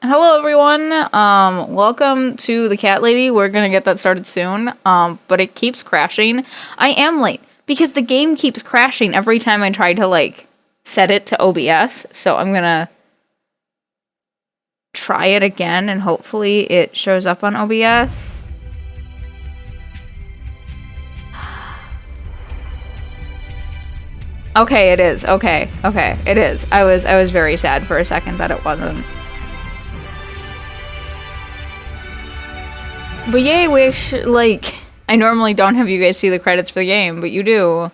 Hello everyone. Welcome to the Cat Lady. We're gonna get that started soon. But it keeps crashing. I am late because the game keeps crashing every time I try to set it to OBS. So I'm gonna try it again and hopefully it shows up on OBS. Okay, it is. Okay, it is. I was very sad for a second that it wasn't. But yay, I normally don't have you guys see the credits for the game, but you do.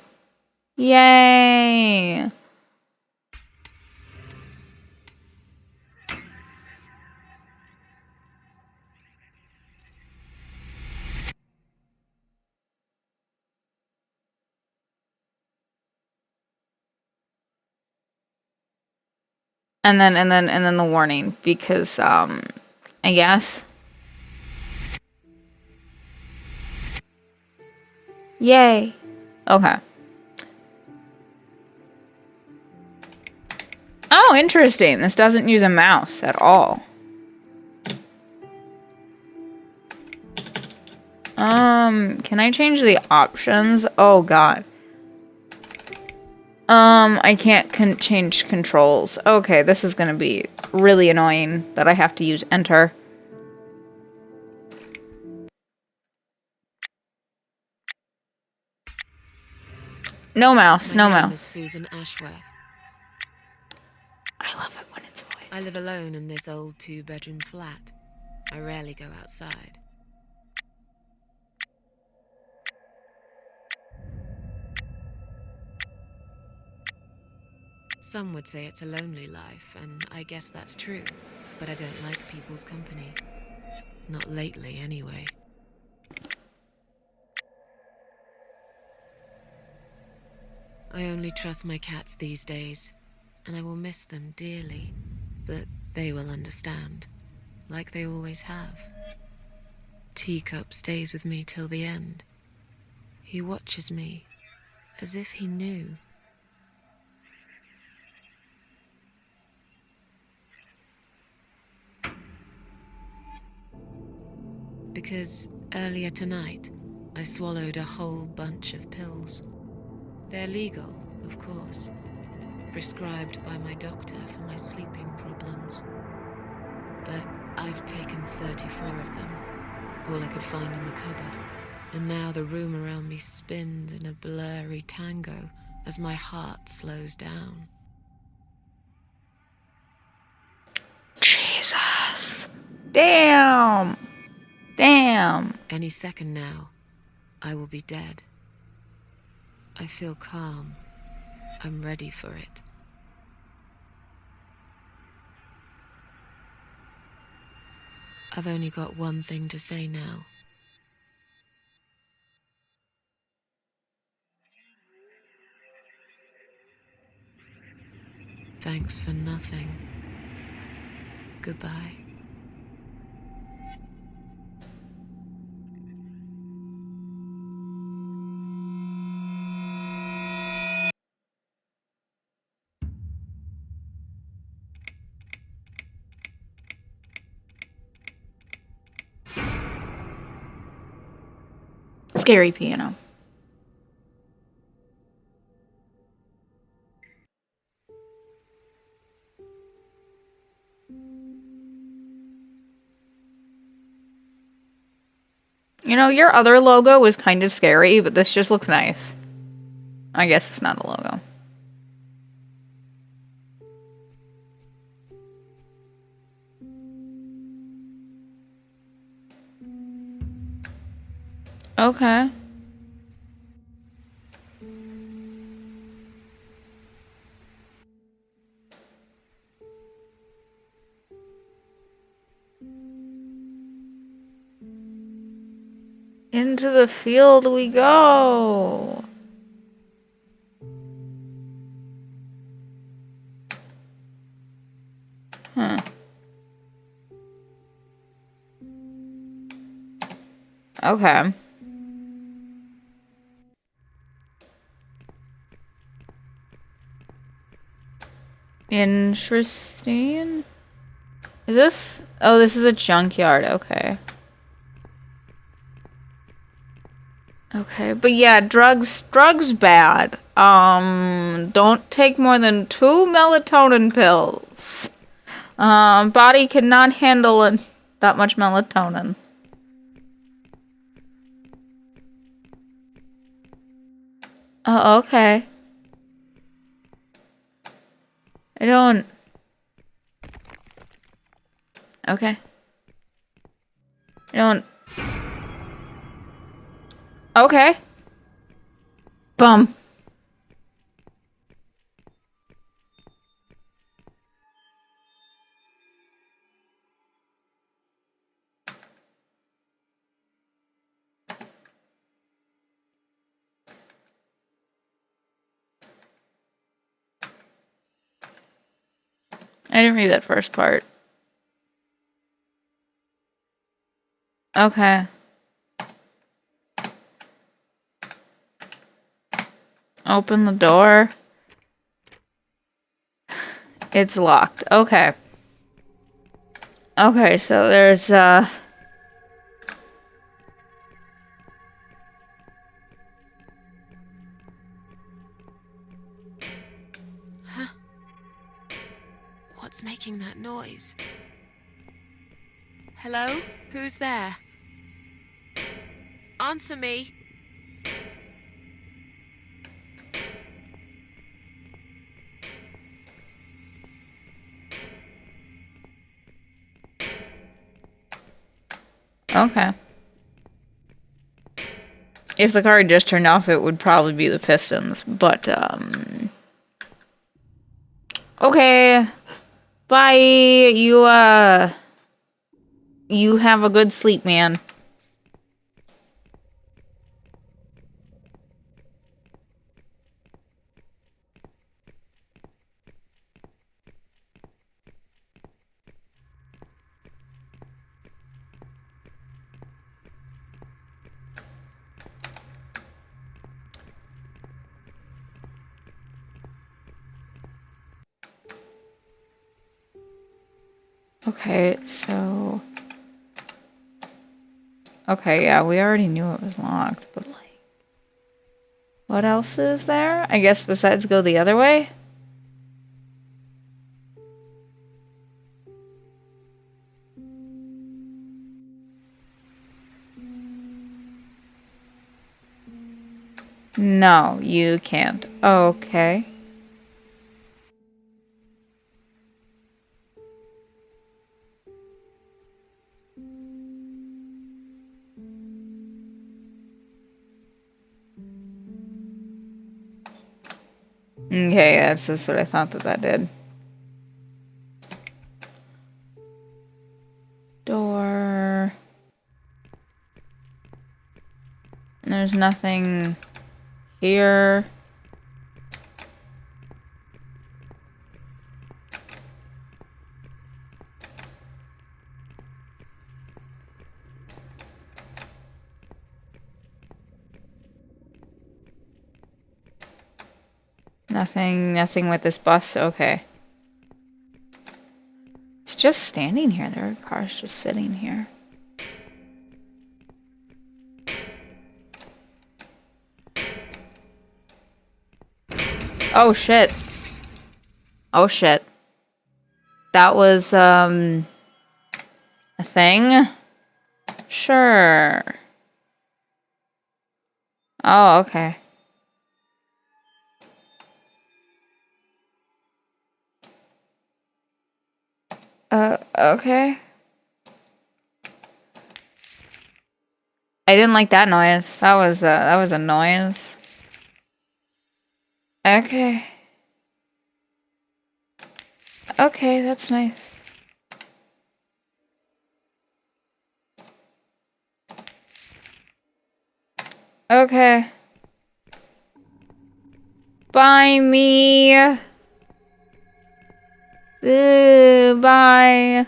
Yay! And then the warning, because, I guess. Yay. Okay. Oh, interesting. This doesn't use a mouse at all. Can I change the options? Oh, God. I can't change controls. Okay, this is gonna be really annoying that I have to use enter. No mouse, no mouse. My name is Susan Ashworth. I love it when it's voiced. I live alone in this old 2-bedroom flat. I rarely go outside. Some would say it's a lonely life, and I guess that's true. But I don't like people's company. Not lately, anyway. I only trust my cats these days, and I will miss them dearly. But they will understand, like they always have. Teacup stays with me till the end. He watches me, as if he knew. Because earlier tonight, I swallowed a whole bunch of pills. They're legal, of course, prescribed by my doctor for my sleeping problems. But I've taken 34 of them, all I could find in the cupboard. And now the room around me spins in a blurry tango as my heart slows down. Jesus. Damn. Damn. Any second now, I will be dead. I feel calm. I'm ready for it. I've only got one thing to say now. Thanks for nothing. Goodbye. Scary piano. You know, your other logo was kind of scary, but this just looks nice. I guess it's not a logo. Okay. Into the field we go. Huh. Okay. Interesting. Is this? Oh, this is a junkyard. Okay. Okay, but yeah, drugs bad. Don't take more than 2 melatonin pills. Body cannot handle that much melatonin. Oh, okay. I don't... Okay. I don't... Okay. Bum. I didn't read that first part. Okay. Open the door. It's locked. Okay. Okay, so there's, What's making that noise? Hello? Who's there? Answer me. Okay. If the car had just turned off, it would probably be the pistons, but, okay. Bye. You have a good sleep, man. Okay, so... Okay, yeah, we already knew it was locked, but like... What else is there? I guess besides go the other way? No, you can't. Okay. Okay, that's what I thought that did. Door. And there's nothing here. Nothing with this bus. Okay. It's just standing here. There are cars just sitting here. Oh shit. Oh shit. That was a thing? Sure. Oh, okay. Okay. I didn't like that noise. That was a noise. Okay. Okay, that's nice. Okay. Bye me. Bye.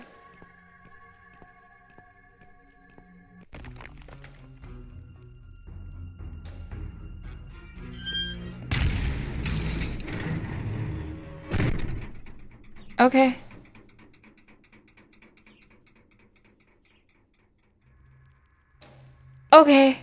Okay. Okay.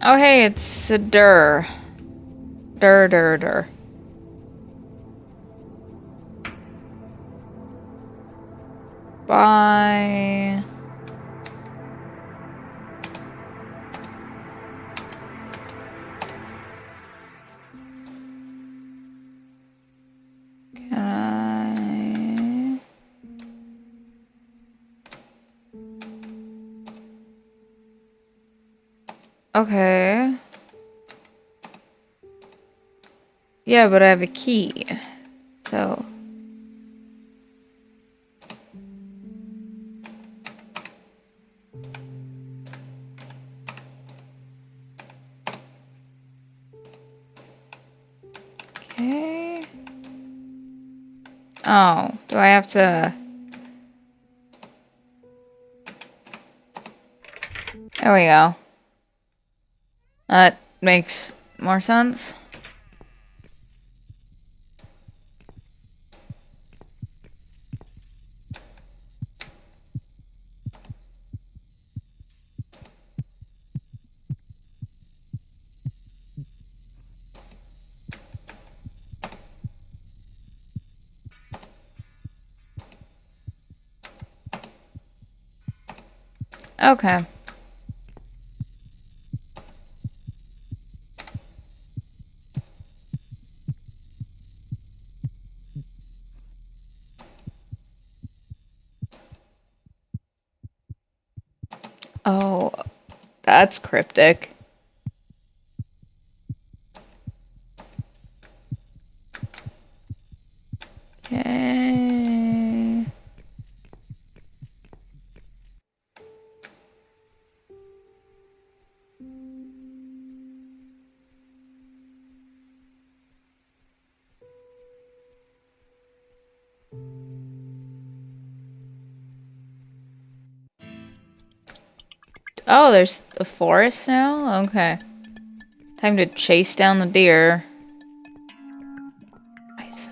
Oh, hey, it's a Dur. Dur. Bye. Can I... Okay. Yeah, but I have a key. So... Okay. Oh, do I have to... There we go. That makes more sense. Okay. Oh, that's cryptic. Okay. Oh, there's a forest now? Okay. Time to chase down the deer. Nice.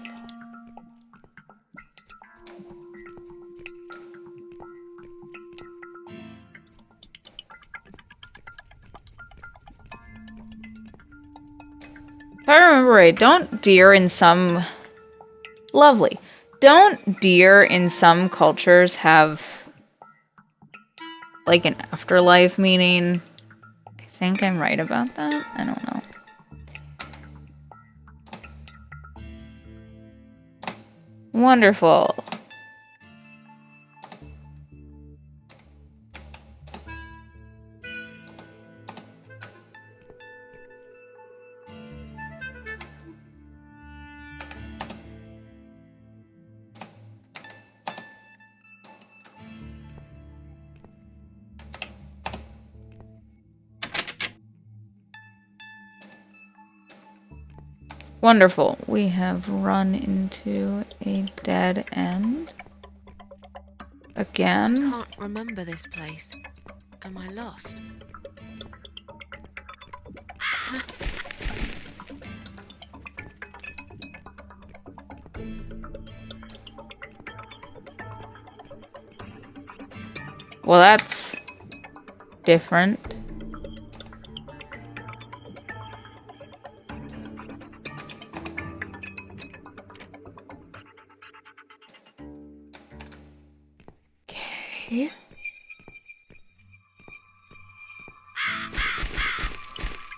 If I remember right, don't deer in some... Lovely. Don't deer in some cultures have... like an afterlife meaning? I think I'm right about that. I don't know. Wonderful. Wonderful. We have run into a dead end. Again. I can't remember this place. Am I lost? Well, that's different. Okay.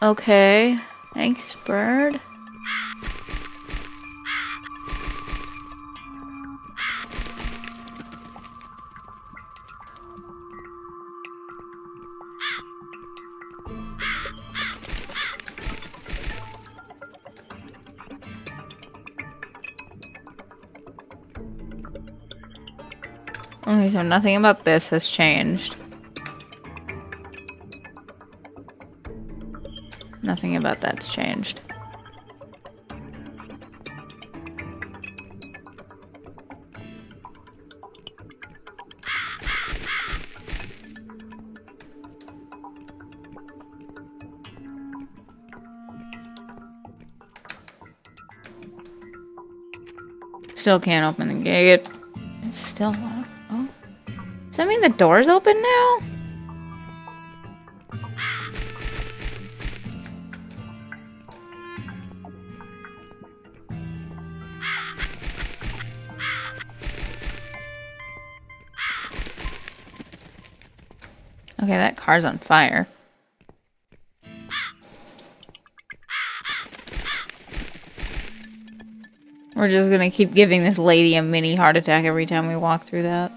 Okay. Thanks, bird. Okay, so nothing about this has changed. Nothing about that's changed. Still can't open the gate. It's still locked. Oh. Does that mean the door's open now? Okay, that car's on fire. We're just gonna keep giving this lady a mini heart attack every time we walk through that.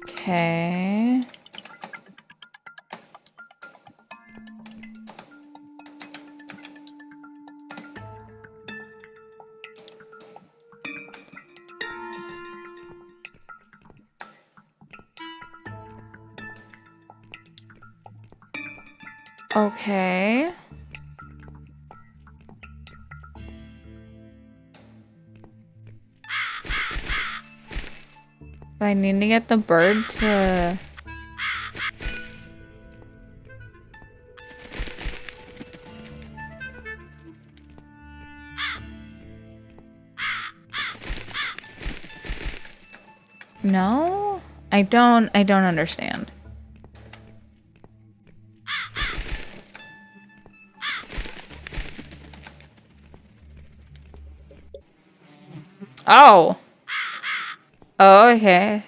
Okay. Okay. I need to get the bird to... No? I don't understand. Oh. Oh, okay.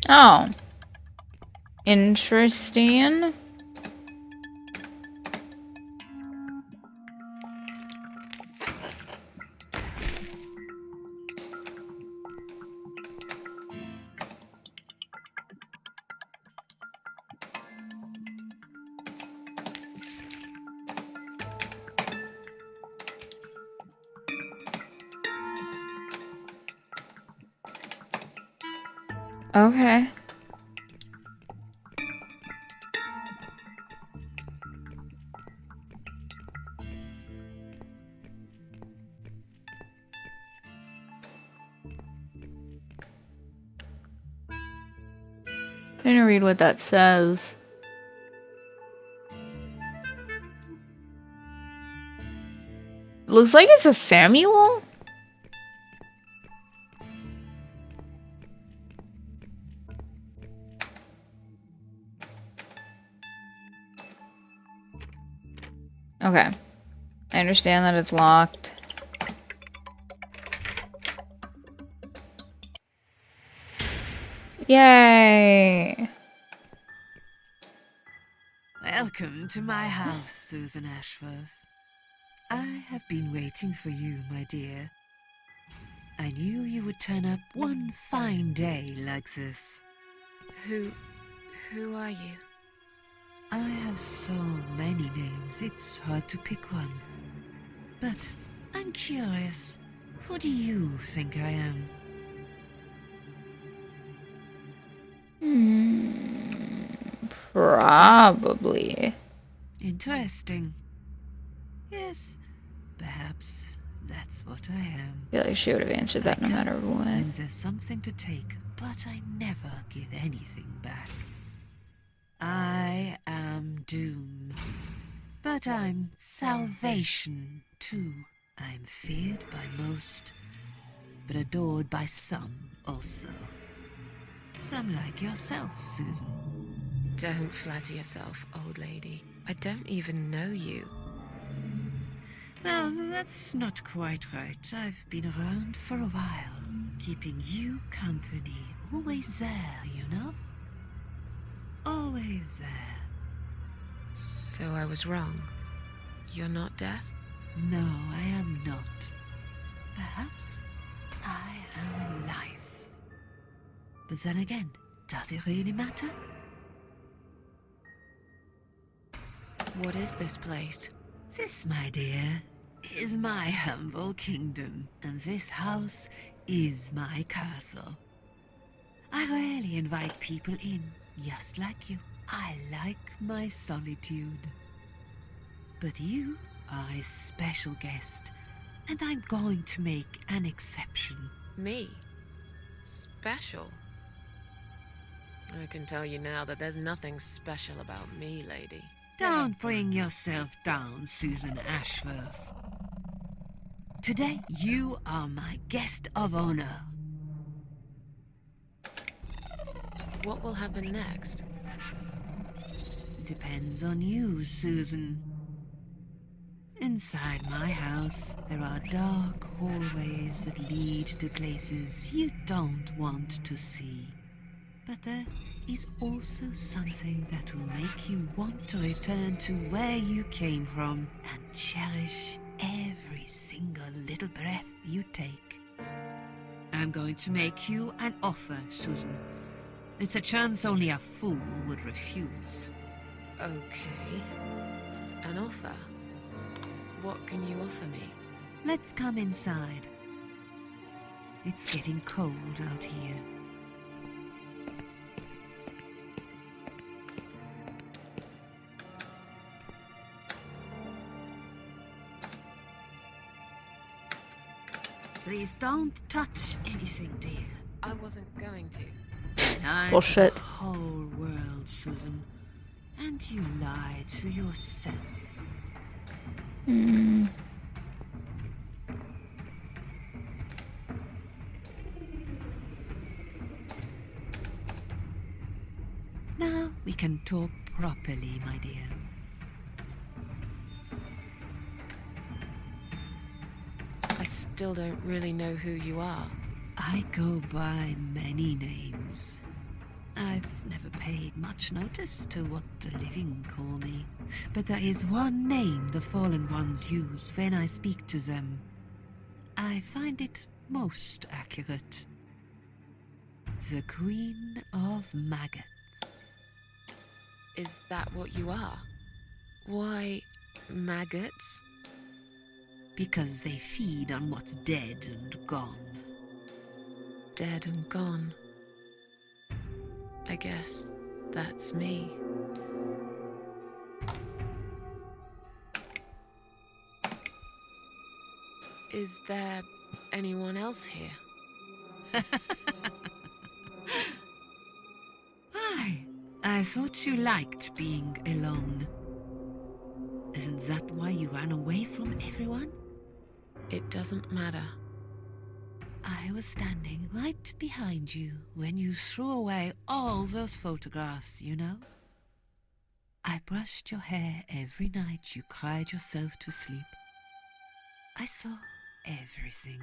Oh. Interesting. Okay. I'm gonna read what that says. Looks like it's a Samuel? Okay. I understand that it's locked. Yay! Welcome to my house, Susan Ashworth. I have been waiting for you, my dear. I knew you would turn up one fine day like this. Who are you? I have so many names, it's hard to pick one. But I'm curious, who do you think I am? Probably. Interesting. Yes, perhaps that's what I am. I feel like she would have answered that no matter what. When there's something to take, but I never give anything back. I am doom, but I'm salvation too. I'm feared by most, but adored by some also. Some like yourself, Susan. Don't flatter yourself, old lady. I don't even know you. Well, that's not quite right. I've been around for a while, keeping you company. Always there, you know? Always there. So I was wrong. You're not death? No, I am not. Perhaps I am life. But then again, does it really matter? What is this place? This, my dear, is my humble kingdom, and this house is my castle. I rarely invite people in, Just like you, I like my solitude. But you are a special guest, and I'm going to make an exception. Me? Special? I can tell you now that there's nothing special about me, lady. Don't bring yourself down, Susan Ashworth. Today, you are my guest of honor. What will happen next? Depends on you, Susan. Inside my house, there are dark hallways that lead to places you don't want to see. But there is also something that will make you want to return to where you came from and cherish every single little breath you take. I'm going to make you an offer, Susan. It's a chance only a fool would refuse. Okay. An offer? What can you offer me? Let's come inside. It's getting cold out here. Please don't touch anything, dear. I wasn't going to. I'm Bullshit. the whole world, Susan. And you lie to yourself. Now we can talk properly, my dear. I still don't really know who you are. I go by many names. I've never paid much notice to what the living call me. But there is one name the fallen ones use when I speak to them. I find it most accurate. The Queen of Maggots. Is that what you are? Why, maggots? Because they feed on what's dead and gone. Dead and gone. I guess that's me. Is there anyone else here? I thought you liked being alone. Isn't that why you ran away from everyone? It doesn't matter. I was standing right behind you when you threw away all those photographs, you know? I brushed your hair every night you cried yourself to sleep. I saw everything.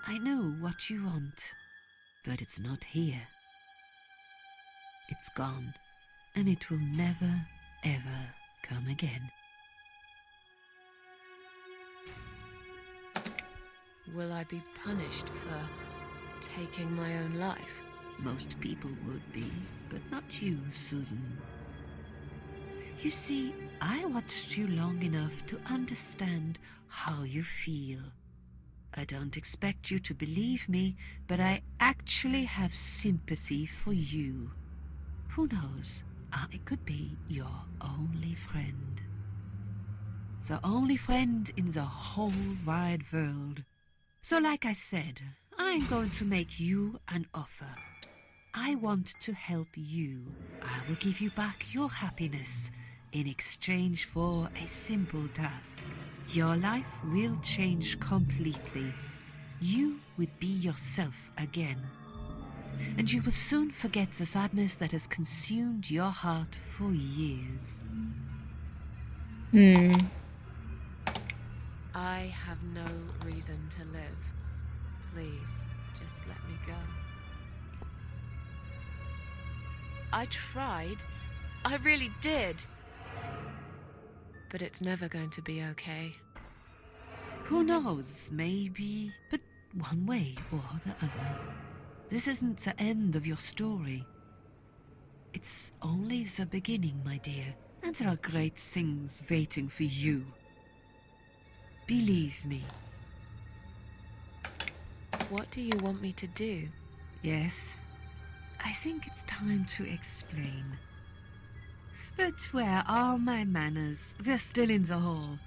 I knew what you want, but it's not here. It's gone, and it will never, ever come again. Will I be punished for taking my own life? Most people would be, but not you, Susan. You see, I watched you long enough to understand how you feel. I don't expect you to believe me, but I actually have sympathy for you. Who knows, I could be your only friend. The only friend in the whole wide world. So like I said, I'm going to make you an offer. I want to help you. I will give you back your happiness in exchange for a simple task. Your life will change completely. You will be yourself again. And you will soon forget the sadness that has consumed your heart for years. I have no reason to live. Please, just let me go. I tried. I really did. But it's never going to be okay. Who knows, maybe, but one way or the other. This isn't the end of your story. It's only the beginning, my dear, and there are great things waiting for you. Believe me. What do you want me to do? Yes, I think it's time to explain. But where are my manners? We're still in the hall.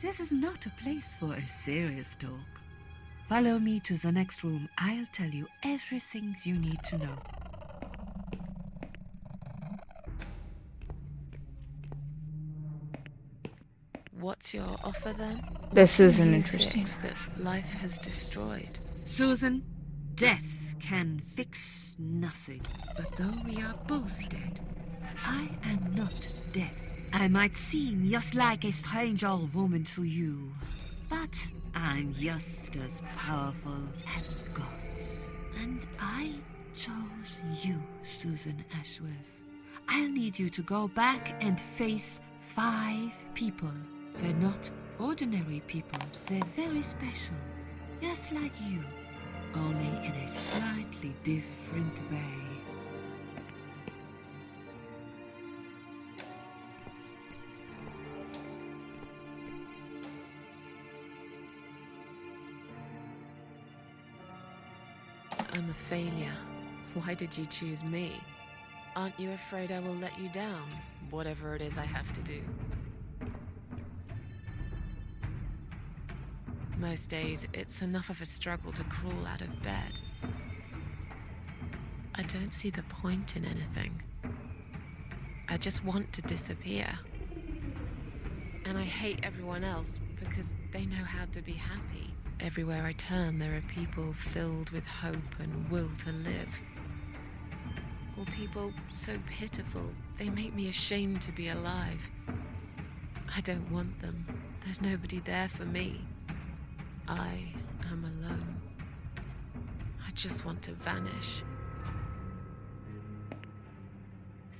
This is not a place for a serious talk. Follow me to the next room. I'll tell you everything you need to know. What's your offer then? This is an You interesting. fix that life has destroyed. Susan, death can fix nothing. But though we are both dead, I am not death. I might seem just like a strange old woman to you, but I'm just as powerful as gods. And I chose you, Susan Ashworth. I'll need you to go back and face 5 people. They're not ordinary people. They're very special. Just like you, only in a slightly different way. I'm a failure. Why did you choose me? Aren't you afraid I will let you down, whatever it is I have to do? Most days, it's enough of a struggle to crawl out of bed. I don't see the point in anything. I just want to disappear. And I hate everyone else because they know how to be happy. Everywhere I turn, there are people filled with hope and will to live. Or people so pitiful, they make me ashamed to be alive. I don't want them. There's nobody there for me. I am alone. I just want to vanish.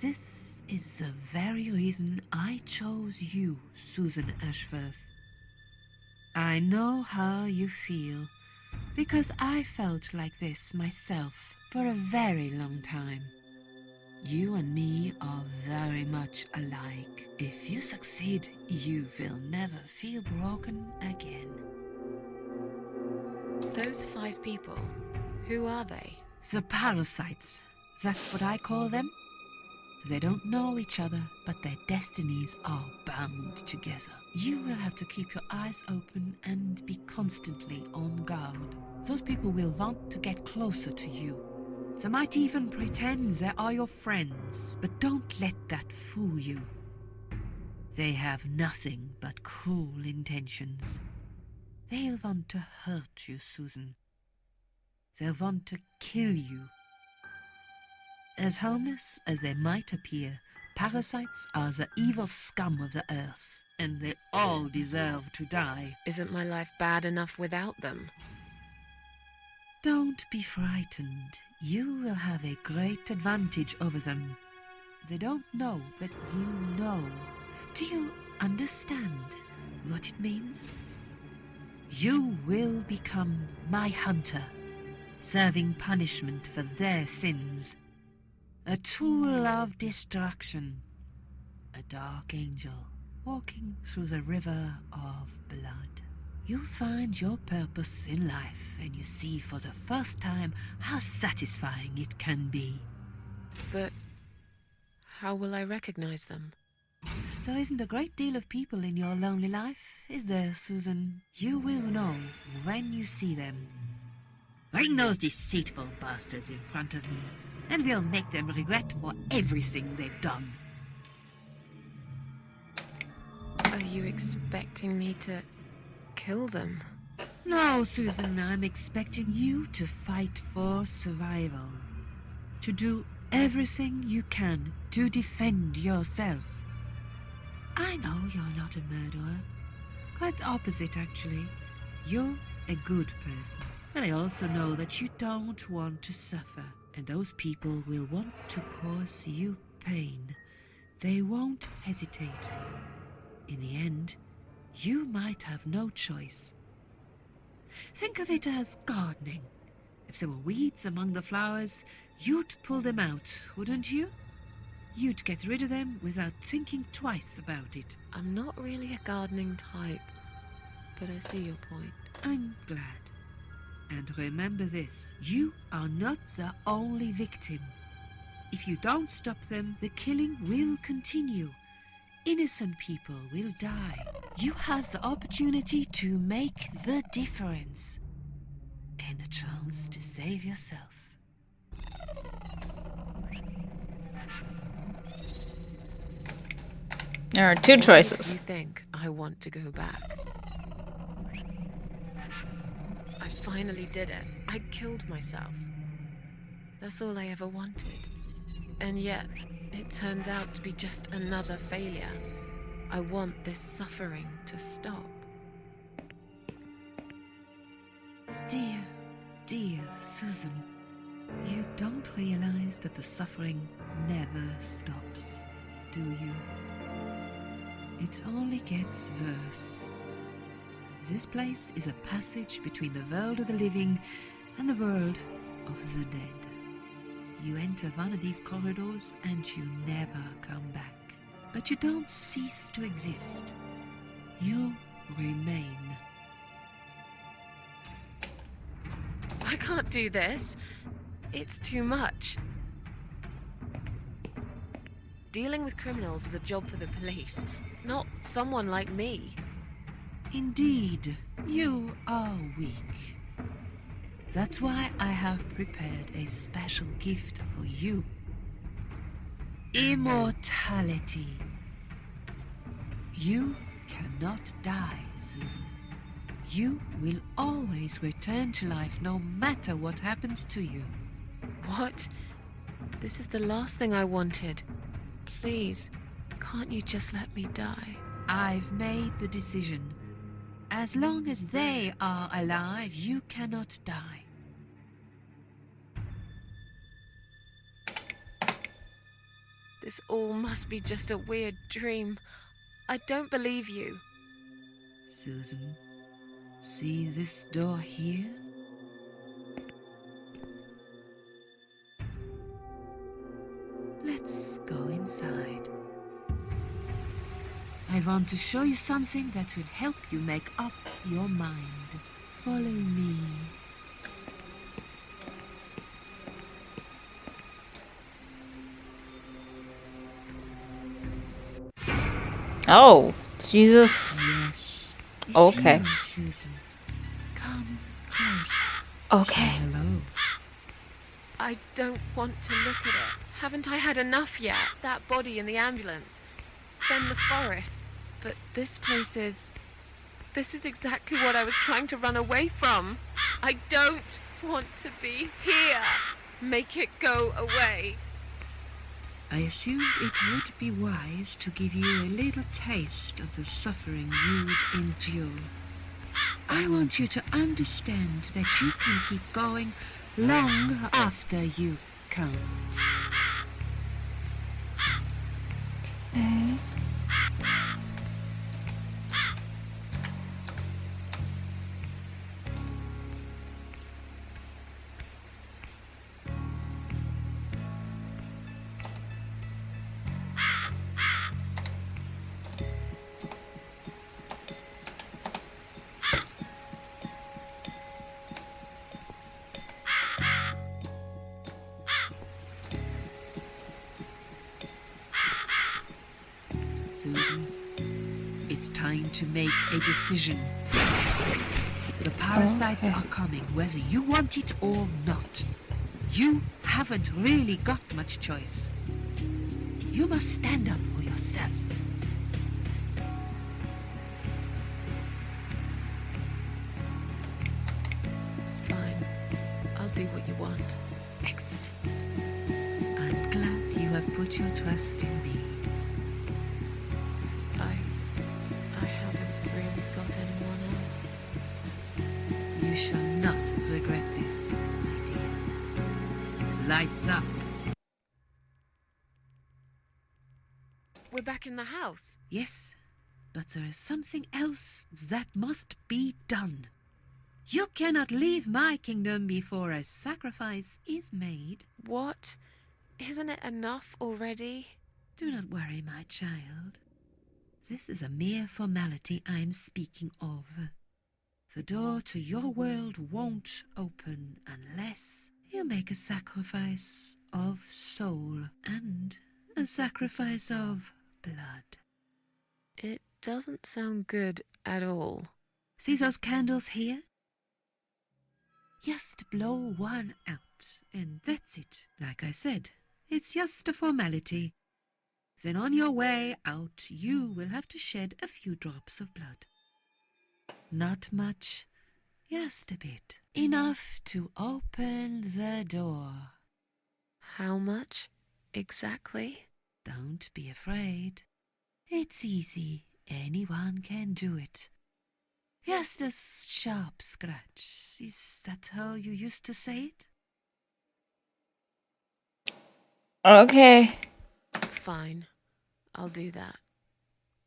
This is the very reason I chose you, Susan Ashworth. I know how you feel, because I felt like this myself for a very long time. You and me are very much alike. If you succeed, you will never feel broken again. Those 5 people, who are they? The parasites, that's what I call them. They don't know each other, but their destinies are bound together. You will have to keep your eyes open and be constantly on guard. Those people will want to get closer to you. They might even pretend they are your friends, but don't let that fool you. They have nothing but cruel intentions. They'll want to hurt you, Susan. They'll want to kill you. As harmless as they might appear, parasites are the evil scum of the earth, and they all deserve to die. Isn't my life bad enough without them? Don't be frightened. You will have a great advantage over them. They don't know that you know. Do you understand what it means? You will become my hunter, serving punishment for their sins. A tool of destruction. A dark angel walking through the river of blood. You find your purpose in life and you see for the first time how satisfying it can be. But how will I recognize them? There isn't a great deal of people in your lonely life, is there, Susan? You will know when you see them. Bring those deceitful bastards in front of me, and we'll make them regret for everything they've done. Are you expecting me to kill them? No, Susan, I'm expecting you to fight for survival. To do everything you can to defend yourself. I know you're not a murderer. Quite the opposite, actually. You're a good person. But I also know that you don't want to suffer. And those people will want to cause you pain. They won't hesitate. In the end, you might have no choice. Think of it as gardening. If there were weeds among the flowers, you'd pull them out, wouldn't you? You'd get rid of them without thinking twice about it. I'm not really a gardening type, but I see your point. I'm glad. And remember this, you are not the only victim. If you don't stop them, the killing will continue. Innocent people will die. You have the opportunity to make the difference. And a chance to save yourself. There are two What makes choices. you think I want to go back? I finally did it. I killed myself. That's all I ever wanted. And yet, it turns out to be just another failure. I want this suffering to stop. Dear, dear Susan, you don't realize that the suffering never stops, do you? It only gets worse. This place is a passage between the world of the living and the world of the dead. You enter one of these corridors and you never come back. But you don't cease to exist. You remain. I can't do this. It's too much. Dealing with criminals is a job for the police, not someone like me. Indeed, you are weak. That's why I have prepared a special gift for you. Immortality. You cannot die, Susan. You will always return to life no matter what happens to you. What? This is the last thing I wanted. Please, can't you just let me die? I've made the decision. As long as they are alive, you cannot die. This all must be just a weird dream. I don't believe you. Susan, see this door here? Let's go inside. I want to show you something that will help you make up your mind. Follow me. Oh, Jesus. Yes. It's Okay. you, Susan. Come close. Okay. Say hello. I don't want to look at it. Haven't I had enough yet? That body in the ambulance. Then the forest. But this place is... This is exactly what I was trying to run away from. I don't want to be here. Make it go away. I assumed it would be wise to give you a little taste of the suffering you'd endure. I want you to understand that you can keep going long after you can't. Okay. Susan, it's time to make a decision. The parasites Okay. are coming, whether you want it or not. You haven't really got much choice. You must stand up for yourself. Fine. I'll do what you want. Excellent. I'm glad you have put your trust in me. I haven't really got anyone else. You shall not regret this, my dear. Lights up. We're back in the house. Yes, but there is something else that must be done. You cannot leave my kingdom before a sacrifice is made. What? Isn't it enough already? Do not worry, my child. This is a mere formality I'm speaking of. The door to your world won't open unless You make a sacrifice of soul and a sacrifice of blood. It doesn't sound good at all. See those candles here? Just blow one out, and that's it. Like I said, it's just a formality. Then on your way out, you will have to shed a few drops of blood. Not much, just a bit. Enough to open the door. How much exactly? Don't be afraid. It's easy. Anyone can do it. Just a sharp scratch. Is that how you used to say it? Okay. Fine. I'll do that.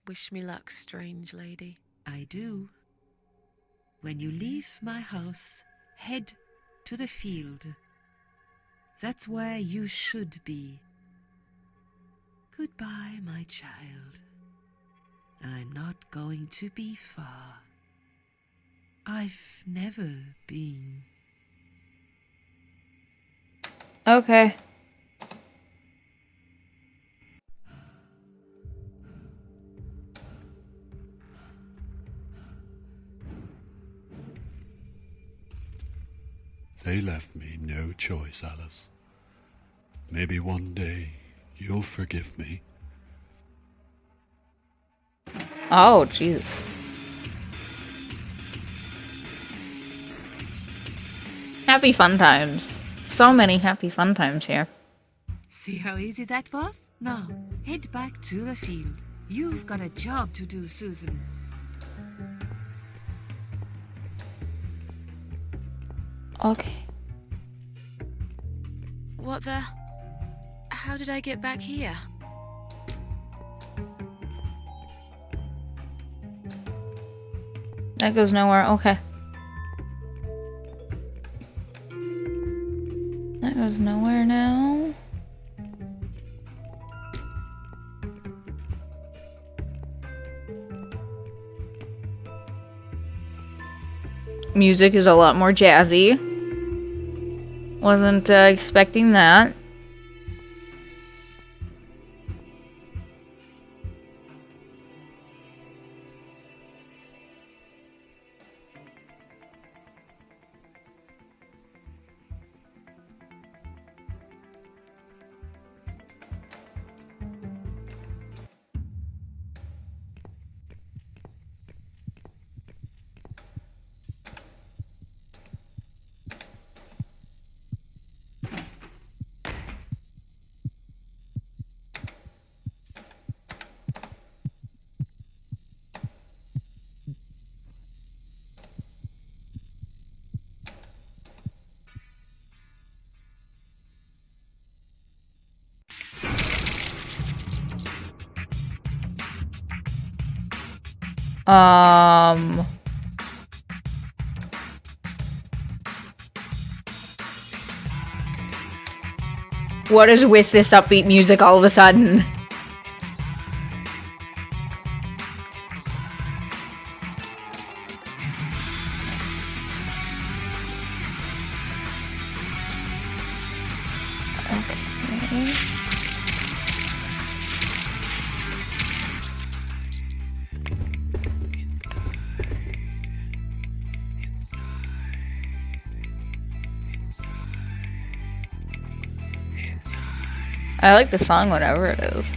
Wish me luck, strange lady. I do. When you leave my house, head to the field. That's where you should be. Goodbye, my child. I'm not going to be far. I've never been. Okay. They left me no choice, Alice. Maybe one day you'll forgive me. Oh, Jesus. Happy fun times. So many happy fun times here. See how easy that was? Now, head back to the field. You've got a job to do, Susan. Okay. What the? How did I get back here? That goes nowhere. Okay. That goes nowhere now. Music is a lot more jazzy. Wasn't expecting that. What is with this upbeat music all of a sudden? Okay. I like the song, whatever it is.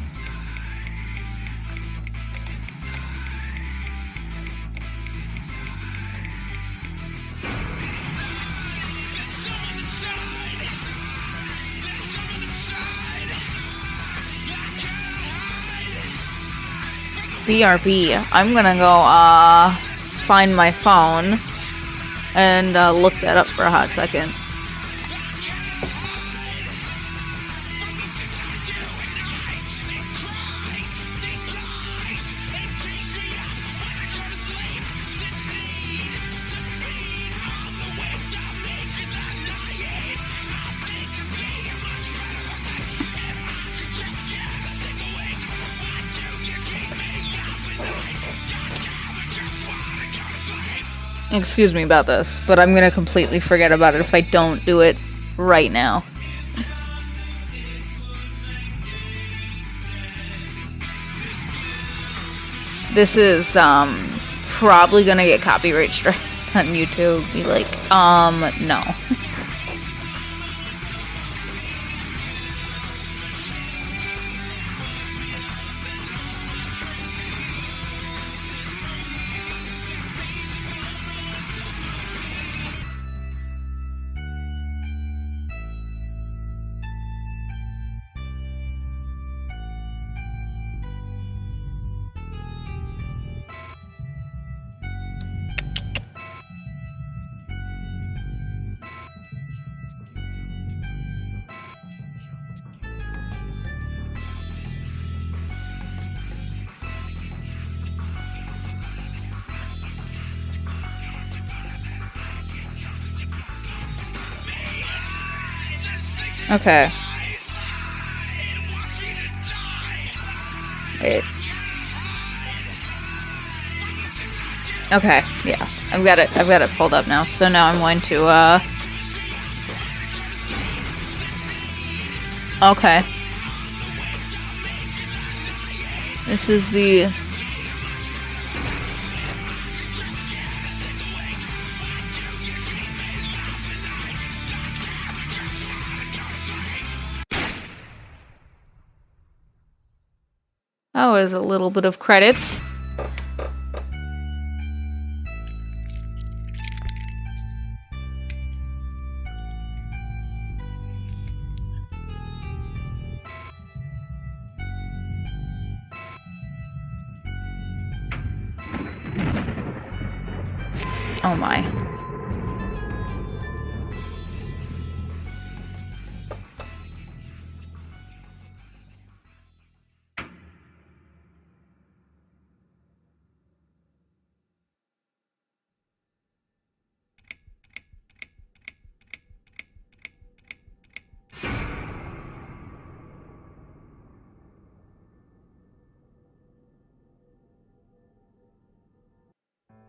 BRB. I'm gonna go find my phone and look that up for a hot second. Excuse me about this, but I'm gonna completely forget about it if I don't do it right now. This is probably gonna get copyright strike on YouTube. Be like, no. Okay. Wait. Okay, yeah. I've got it pulled up now. So now I'm going to okay. This is the that was a little bit of credits. Oh my.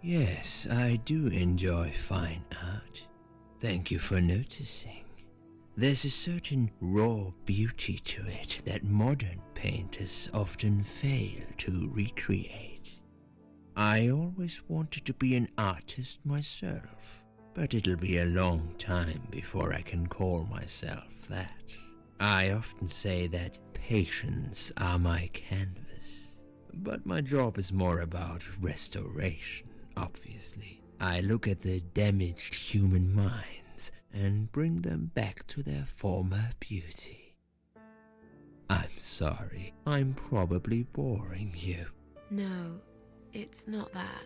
Yes, I do enjoy fine art. Thank you for noticing. There's a certain raw beauty to it that modern painters often fail to recreate. I always wanted to be an artist myself, but it'll be a long time before I can call myself that. I often say that patience are my canvas, but my job is more about restoration. Obviously, I look at the damaged human minds and bring them back to their former beauty. I'm sorry, I'm probably boring you. No, it's not that.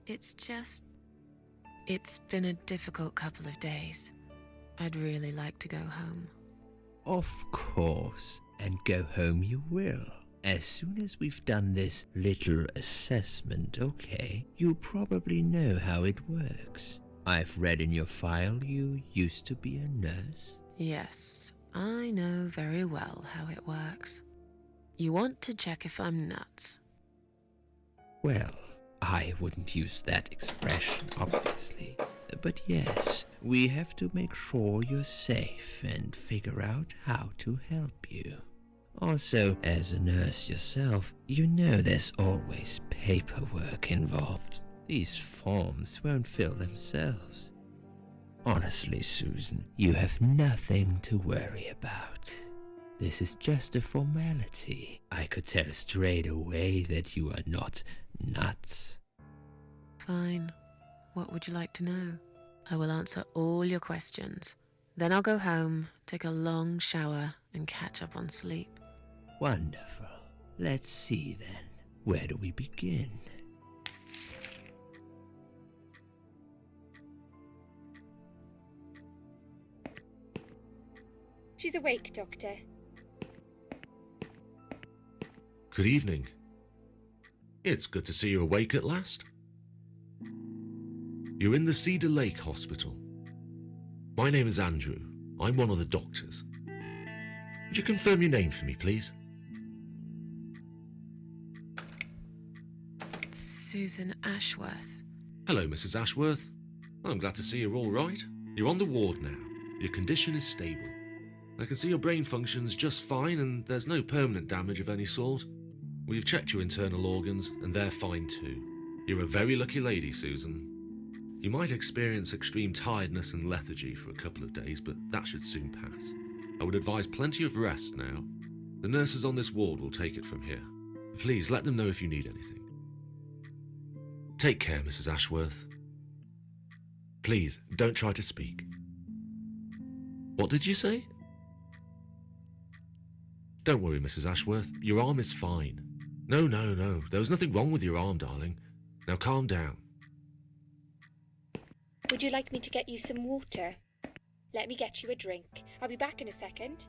It's just... It's been a difficult couple of days. I'd really like to go home. Of course, and go home you will. As soon as we've done this little assessment, okay, you'll probably know how it works. I've read in your file you used to be a nurse. Yes, I know very well how it works. You want to check if I'm nuts. Well, I wouldn't use that expression, obviously. But yes, we have to make sure you're safe and figure out how to help you. Also, as a nurse yourself, you know there's always paperwork involved. These forms won't fill themselves. Honestly, Susan, you have nothing to worry about. This is just a formality. I could tell straight away that you are not nuts. Fine. What would you like to know? I will answer all your questions. Then I'll go home, take a long shower, and catch up on sleep. Wonderful. Let's see then. Where do we begin? She's awake, Doctor. Good evening. It's good to see you awake at last. You're in the Cedar Lake Hospital. My name is Andrew. I'm one of the doctors. Would you confirm your name for me, please? Susan Ashworth. Hello, Mrs. Ashworth. I'm glad to see you're all right. You're on the ward now. Your condition is stable. I can see your brain functions just fine and there's no permanent damage of any sort. We've checked your internal organs and they're fine too. You're a very lucky lady, Susan. You might experience extreme tiredness and lethargy for a couple of days, but that should soon pass. I would advise plenty of rest now. The nurses on this ward will take it from here. Please let them know if you need anything. Take care, Mrs. Ashworth. Please, don't try to speak. What did you say? Don't worry, Mrs. Ashworth. Your arm is fine. No. There was nothing wrong with your arm, darling. Now calm down. Would you like me to get you some water? Let me get you a drink. I'll be back in a second.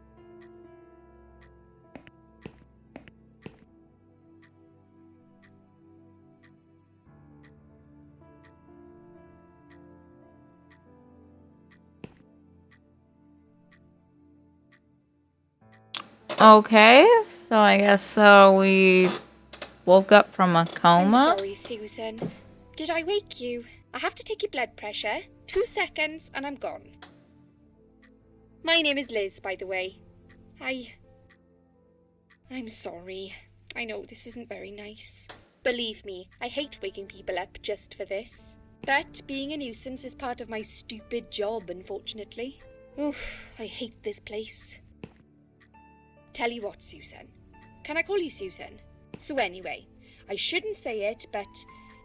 Okay, so I guess we woke up from a coma. I'm sorry, Susan. Did I wake you? I have to take your blood pressure. 2 seconds and I'm gone. My name is Liz, by the way. I'm sorry. I know this isn't very nice. Believe me, I hate waking people up just for this. But being a nuisance is part of my stupid job, unfortunately. Oof, I hate this place. Tell you what, Susan. Can I call you Susan? So anyway, I shouldn't say it, but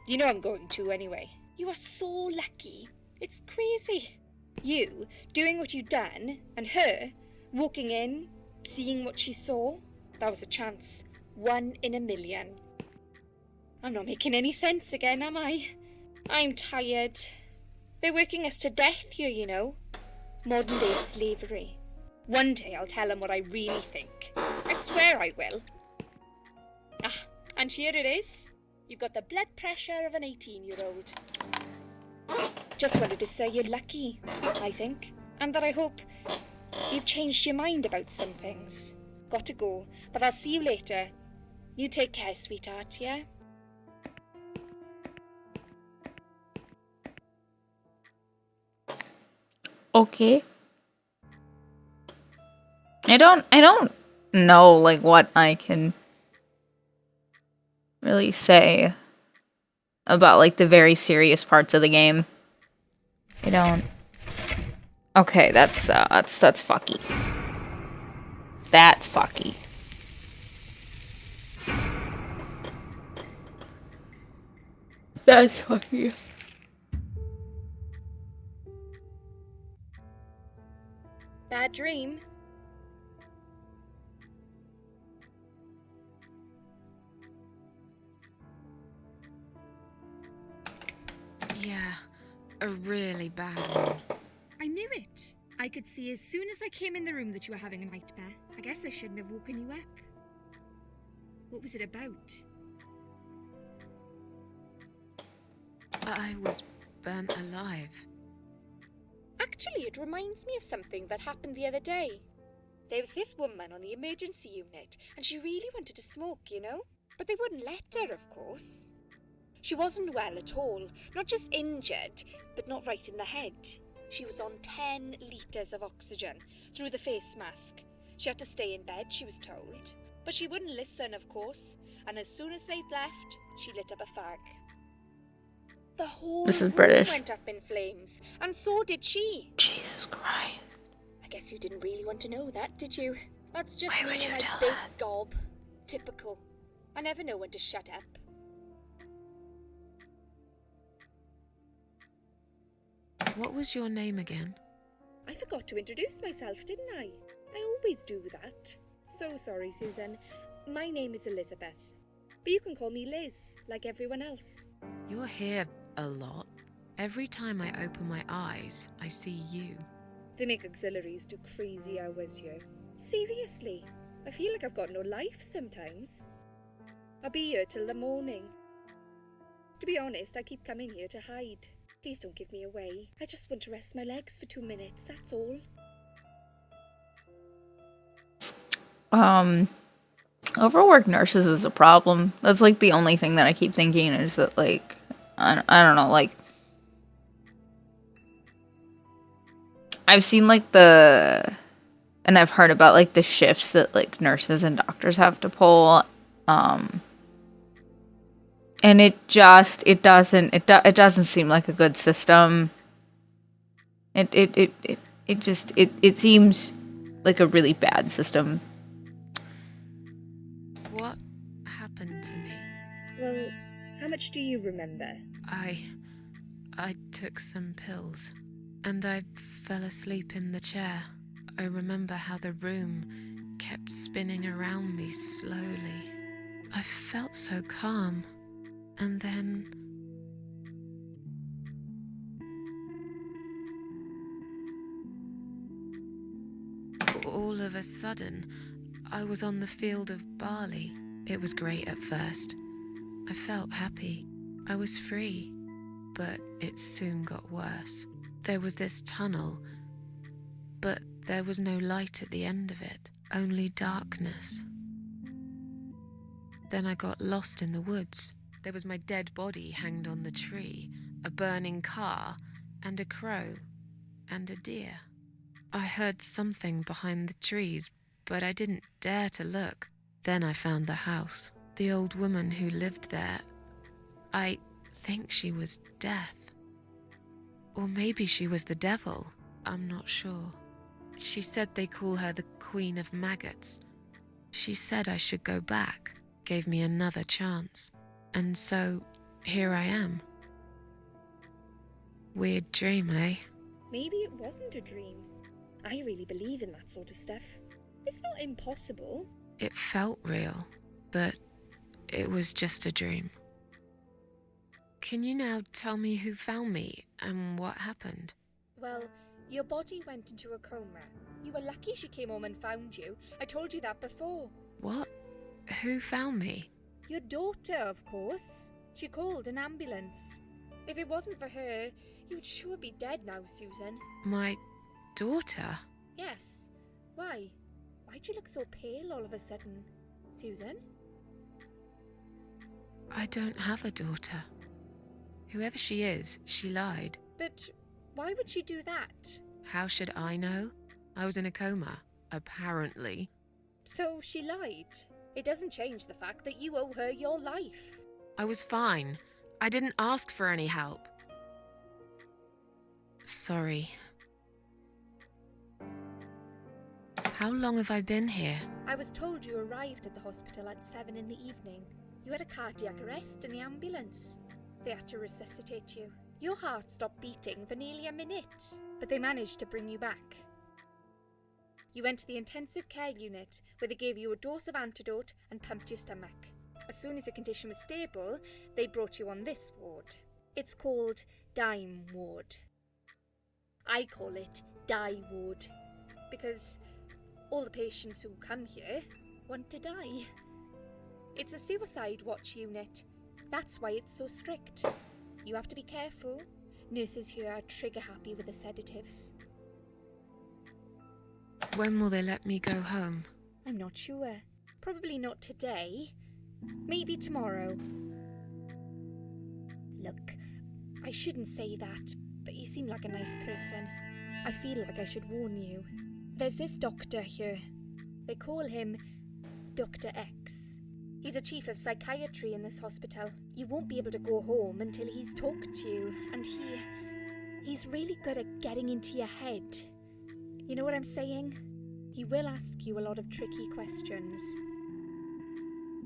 you know I'm going to anyway. You are so lucky. It's crazy. You doing what you've done, and her walking in, seeing what she saw. That was a chance. 1 in a million. I'm not making any sense again, am I? I'm tired. They're working us to death here, you know. Modern day slavery. One day I'll tell them what I really think. I swear I will. Ah, and here it is. You've got the blood pressure of an 18-year-old. Just wanted to say you're lucky, I think. And that I hope you've changed your mind about some things. Got to go, but I'll see you later. You take care, sweetheart, yeah? Okay. I don't know like what I can really say about like the very serious parts of the game. I don't. Okay, that's fucky. That's fucky. That's fucky. Bad dream. Yeah, a really bad one. I knew it. I could see as soon as I came in the room that you were having a nightmare. I guess I shouldn't have woken you up. What was it about? I was burnt alive. Actually, it reminds me of something that happened the other day. There was this woman on the emergency unit, and she really wanted to smoke, you know? But they wouldn't let her, of course. She wasn't well at all, not just injured, but not right in the head. She was on 10 litres of oxygen through the face mask. She had to stay in bed, she was told. But she wouldn't listen, of course, and as soon as they'd left, she lit up a fag. The whole This is room British. went up in flames, and so did she. Jesus Christ. I guess you didn't really want to know that, did you? That's just Why me would you and my tell big that? gob. Typical. I never know when to shut up. What was your name again? I forgot to introduce myself, didn't I? I always do that. So sorry, Susan. My name is Elizabeth. But you can call me Liz, like everyone else. You're here a lot. Every time I open my eyes, I see you. They make auxiliaries do crazy hours here. Seriously, I feel like I've got no life sometimes. I'll be here till the morning. To be honest, I keep coming here to hide. Please don't give me away. I just want to rest my legs for 2 minutes, that's all. Overworked nurses is a problem. That's like the only thing that I keep thinking is that like I don't know, like I've seen and I've heard about like the shifts that like nurses and doctors have to pull. And it doesn't seem like a good system. It seems like a really bad system. What happened to me? Well, how much do you remember? I took some pills, and I fell asleep in the chair. I remember how the room kept spinning around me slowly. I felt so calm, and then... all of a sudden, I was on the field of barley. It was great at first. I felt happy. I was free. But it soon got worse. There was this tunnel, but there was no light at the end of it, only darkness. Then I got lost in the woods. There was my dead body hanged on the tree, a burning car, and a crow, and a deer. I heard something behind the trees, but I didn't dare to look. Then I found the house. The old woman who lived there, I think she was Death. Or maybe she was the devil. I'm not sure. She said they call her the Queen of Maggots. She said I should go back, gave me another chance. And so, here I am. Weird dream, eh? Maybe it wasn't a dream. I really believe in that sort of stuff. It's not impossible. It felt real, but it was just a dream. Can you now tell me who found me and what happened? Well, your body went into a coma. You were lucky she came home and found you. I told you that before. What? Who found me? Your daughter, of course. She called an ambulance. If it wasn't for her, you'd sure be dead now, Susan. My daughter? Yes. Why? Why'd you look so pale all of a sudden, Susan? I don't have a daughter. Whoever she is, she lied. But why would she do that? How should I know? I was in a coma, apparently. So she lied. It doesn't change the fact that you owe her your life. I was fine. I didn't ask for any help. Sorry. How long have I been here? I was told you arrived at the hospital at 7 in the evening. You had a cardiac arrest in the ambulance. They had to resuscitate you. Your heart stopped beating for nearly a minute, but they managed to bring you back. You went to the intensive care unit, where they gave you a dose of antidote and pumped your stomach. As soon as your condition was stable, they brought you on this ward. It's called Dime Ward. I call it Die Ward, because all the patients who come here want to die. It's a suicide watch unit. That's why it's so strict. You have to be careful. Nurses here are trigger happy with the sedatives. When will they let me go home? I'm not sure. Probably not today. Maybe tomorrow. Look, I shouldn't say that, but you seem like a nice person. I feel like I should warn you. There's this doctor here. They call him Dr. X. He's a chief of psychiatry in this hospital. You won't be able to go home until he's talked to you, and he's really good at getting into your head. You know what I'm saying? He will ask you a lot of tricky questions.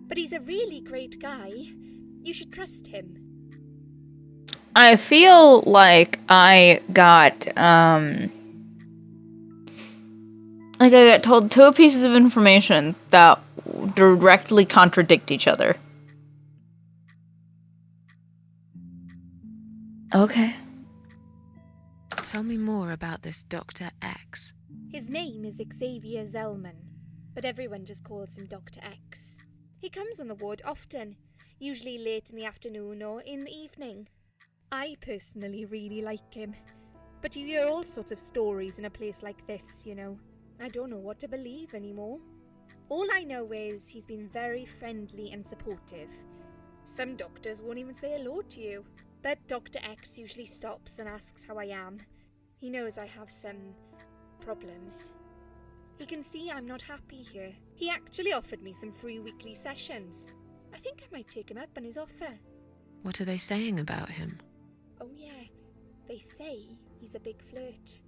But he's a really great guy. You should trust him. I feel like I got told two pieces of information that directly contradict each other. Okay. Tell me more about this Dr. X. His name is Xavier Zellman, but everyone just calls him Dr. X. He comes on the ward often, usually late in the afternoon or in the evening. I personally really like him, but you hear all sorts of stories in a place like this, you know. I don't know what to believe anymore. All I know is he's been very friendly and supportive. Some doctors won't even say hello to you, but Dr. X usually stops and asks how I am. He knows I have some problems. He can see I'm not happy here. He actually offered me some free weekly sessions. I think I might take him up on his offer. What are they saying about him? Oh yeah, they say he's a big flirt.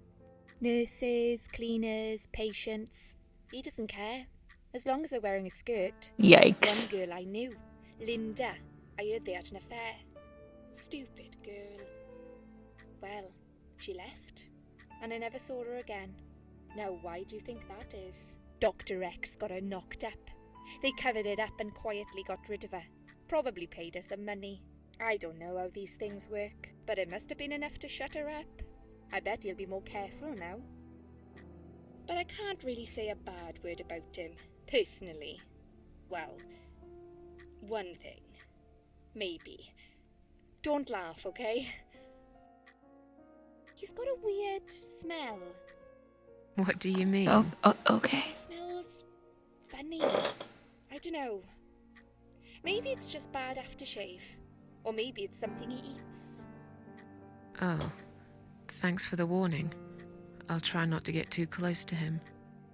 Nurses, cleaners, patients. He doesn't care, as long as they're wearing a skirt. Yikes. One girl I knew, Linda, I heard they had an affair. Stupid girl. Well, she left, and I never saw her again. Now why do you think that is? Dr. X got her knocked up. They covered it up and quietly got rid of her. Probably paid her some money. I don't know how these things work, but it must have been enough to shut her up. I bet he'll be more careful now. But I can't really say a bad word about him, personally. Well, one thing. Maybe. Don't laugh, okay? He's got a weird smell. What do you mean? Okay. He smells funny. I don't know. Maybe it's just bad aftershave. Or maybe it's something he eats. Oh, thanks for the warning. I'll try not to get too close to him.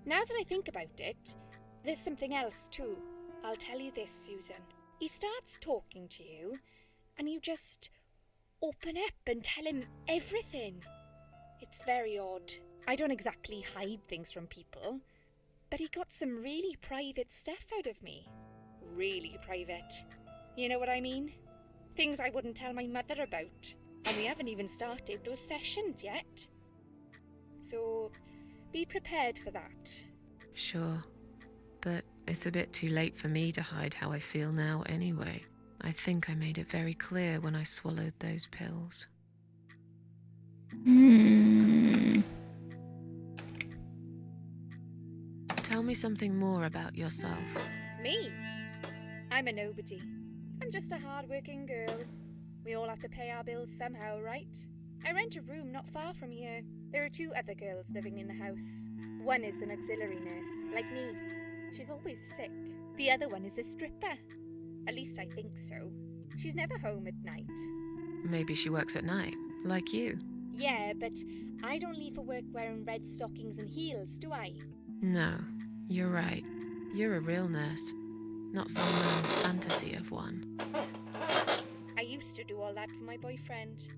Now that I think about it, there's something else too. I'll tell you this, Susan. He starts talking to you, and you just open up and tell him everything. It's very odd. I don't exactly hide things from people, but he got some really private stuff out of me. Really private. You know what I mean? Things I wouldn't tell my mother about. And we haven't even started those sessions yet. So, be prepared for that. Sure, but it's a bit too late for me to hide how I feel now anyway. I think I made it very clear when I swallowed those pills. Tell me something more about yourself. Me? I'm a nobody. I'm just a hard-working girl. We all have to pay our bills somehow, right? I rent a room not far from here. There are 2 other girls living in the house. One is an auxiliary nurse, like me. She's always sick. The other one is a stripper. At least I think so. She's never home at night. Maybe she works at night, like you. Yeah, but I don't leave for work wearing red stockings and heels, do I? No, you're right. You're a real nurse, not some man's fantasy of one. I used to do all that for my boyfriend.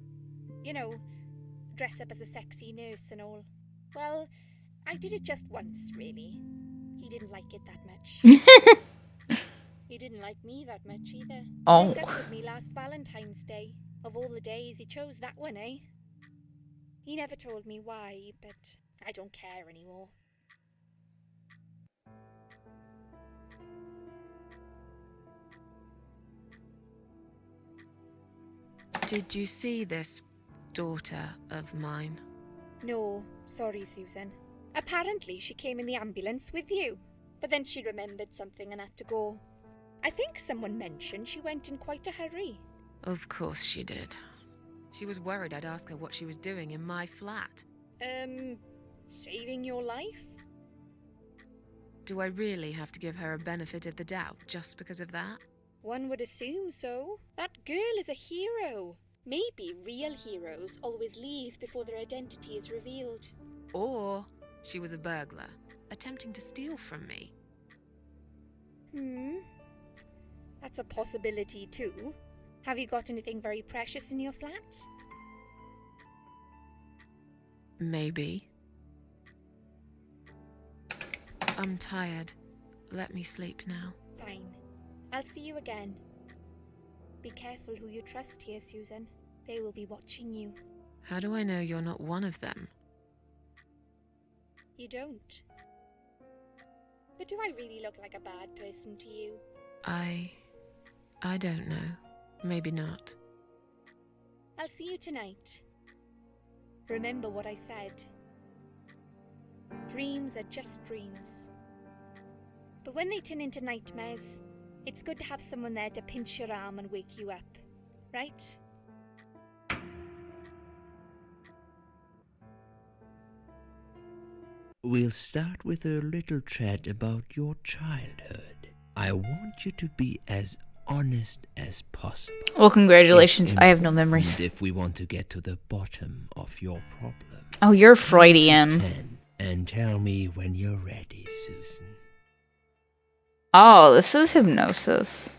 You know, dress up as a sexy nurse and all. Well, I did it just once, really. He didn't like it that much. He didn't like me that much either. Oh. He broke up with me last Valentine's Day. Of all the days, he chose that one, eh? He never told me why, but I don't care anymore. Did you see this daughter of mine? No, sorry, Susan. Apparently she came in the ambulance with you, but then she remembered something and had to go. I think someone mentioned she went in quite a hurry. Of course she did. She was worried I'd ask her what she was doing in my flat. Saving your life? Do I really have to give her a benefit of the doubt just because of that? One would assume so. That girl is a hero. Maybe real heroes always leave before their identity is revealed. Or she was a burglar, attempting to steal from me. That's a possibility too. Have you got anything very precious in your flat? Maybe. I'm tired. Let me sleep now. Fine. I'll see you again. Be careful who you trust here, Susan. They will be watching you. How do I know you're not one of them? You don't. But do I really look like a bad person to you? I don't know. Maybe not. I'll see you tonight. Remember what I said. Dreams are just dreams. But when they turn into nightmares, it's good to have someone there to pinch your arm and wake you up, right? We'll start with a little chat about your childhood. I want you to be as honest as possible. Well, congratulations. I have no memories. If we want to get to the bottom of your problem. Oh, you're Freudian. 10, And tell me when you're ready, Susan. Oh, this is hypnosis.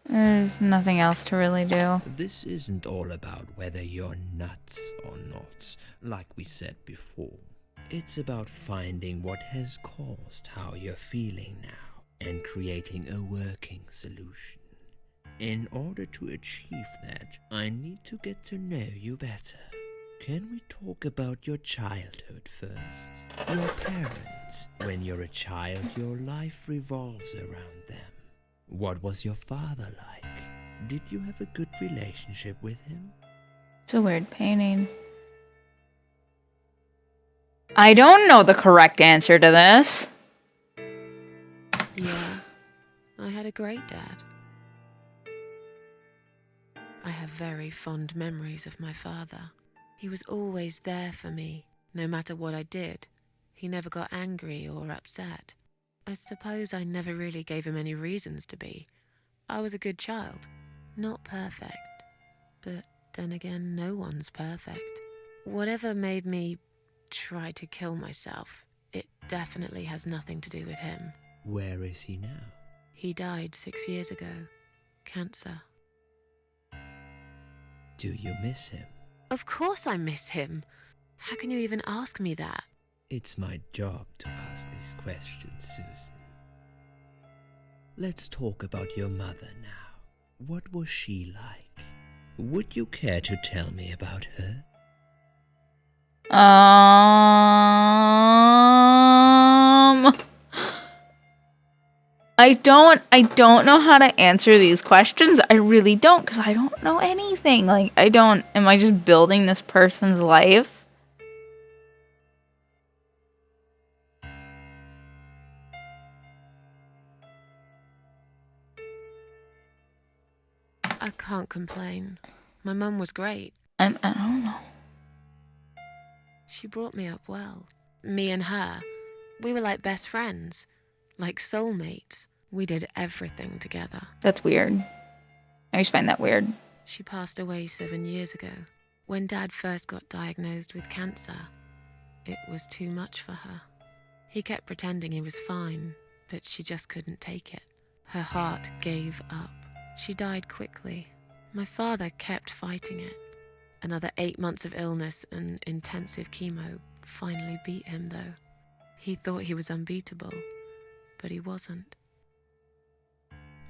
There's nothing else to really do. This isn't all about whether you're nuts or not, like we said before. It's about finding what has caused how you're feeling now and creating a working solution. In order to achieve that, I need to get to know you better. Can we talk about your childhood first? Your parents. When you're a child, your life revolves around them. What was your father like? Did you have a good relationship with him? It's a weird painting. I don't know the correct answer to this. Yeah, I had a great dad. I have very fond memories of my father. He was always there for me, no matter what I did. He never got angry or upset. I suppose I never really gave him any reasons to be. I was a good child. Not perfect. But then again, no one's perfect. Whatever made me try to kill myself, it definitely has nothing to do with him. Where is he now? He died 6 years ago. Cancer. Do you miss him? Of course I miss him. How can you even ask me that? It's my job to ask these questions, Susan. Let's talk about your mother now. What was she like? Would you care to tell me about her? I don't know how to answer these questions. I really don't, because I don't know anything. Like, am I just building this person's life? I can't complain. My mum was great. I don't know. She brought me up well. Me and her, we were like best friends, like soulmates. We did everything together. That's weird. I always find that weird. She passed away 7 years ago. When Dad first got diagnosed with cancer, it was too much for her. He kept pretending he was fine, but she just couldn't take it. Her heart gave up. She died quickly. My father kept fighting it. Another 8 months of illness and intensive chemo finally beat him, though. He thought he was unbeatable, but he wasn't.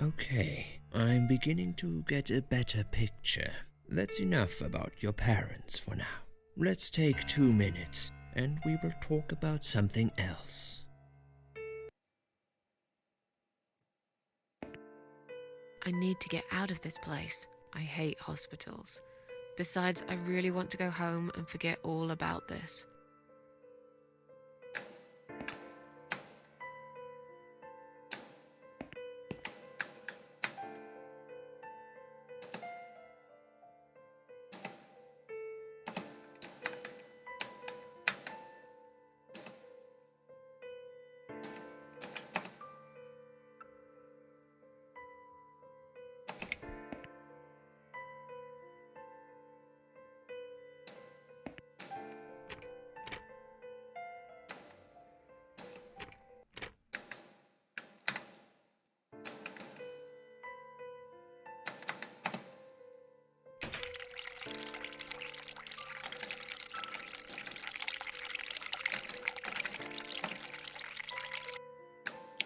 Okay, I'm beginning to get a better picture. That's enough about your parents for now. Let's take 2 minutes, and we will talk about something else. I need to get out of this place. I hate hospitals. Besides, I really want to go home and forget all about this.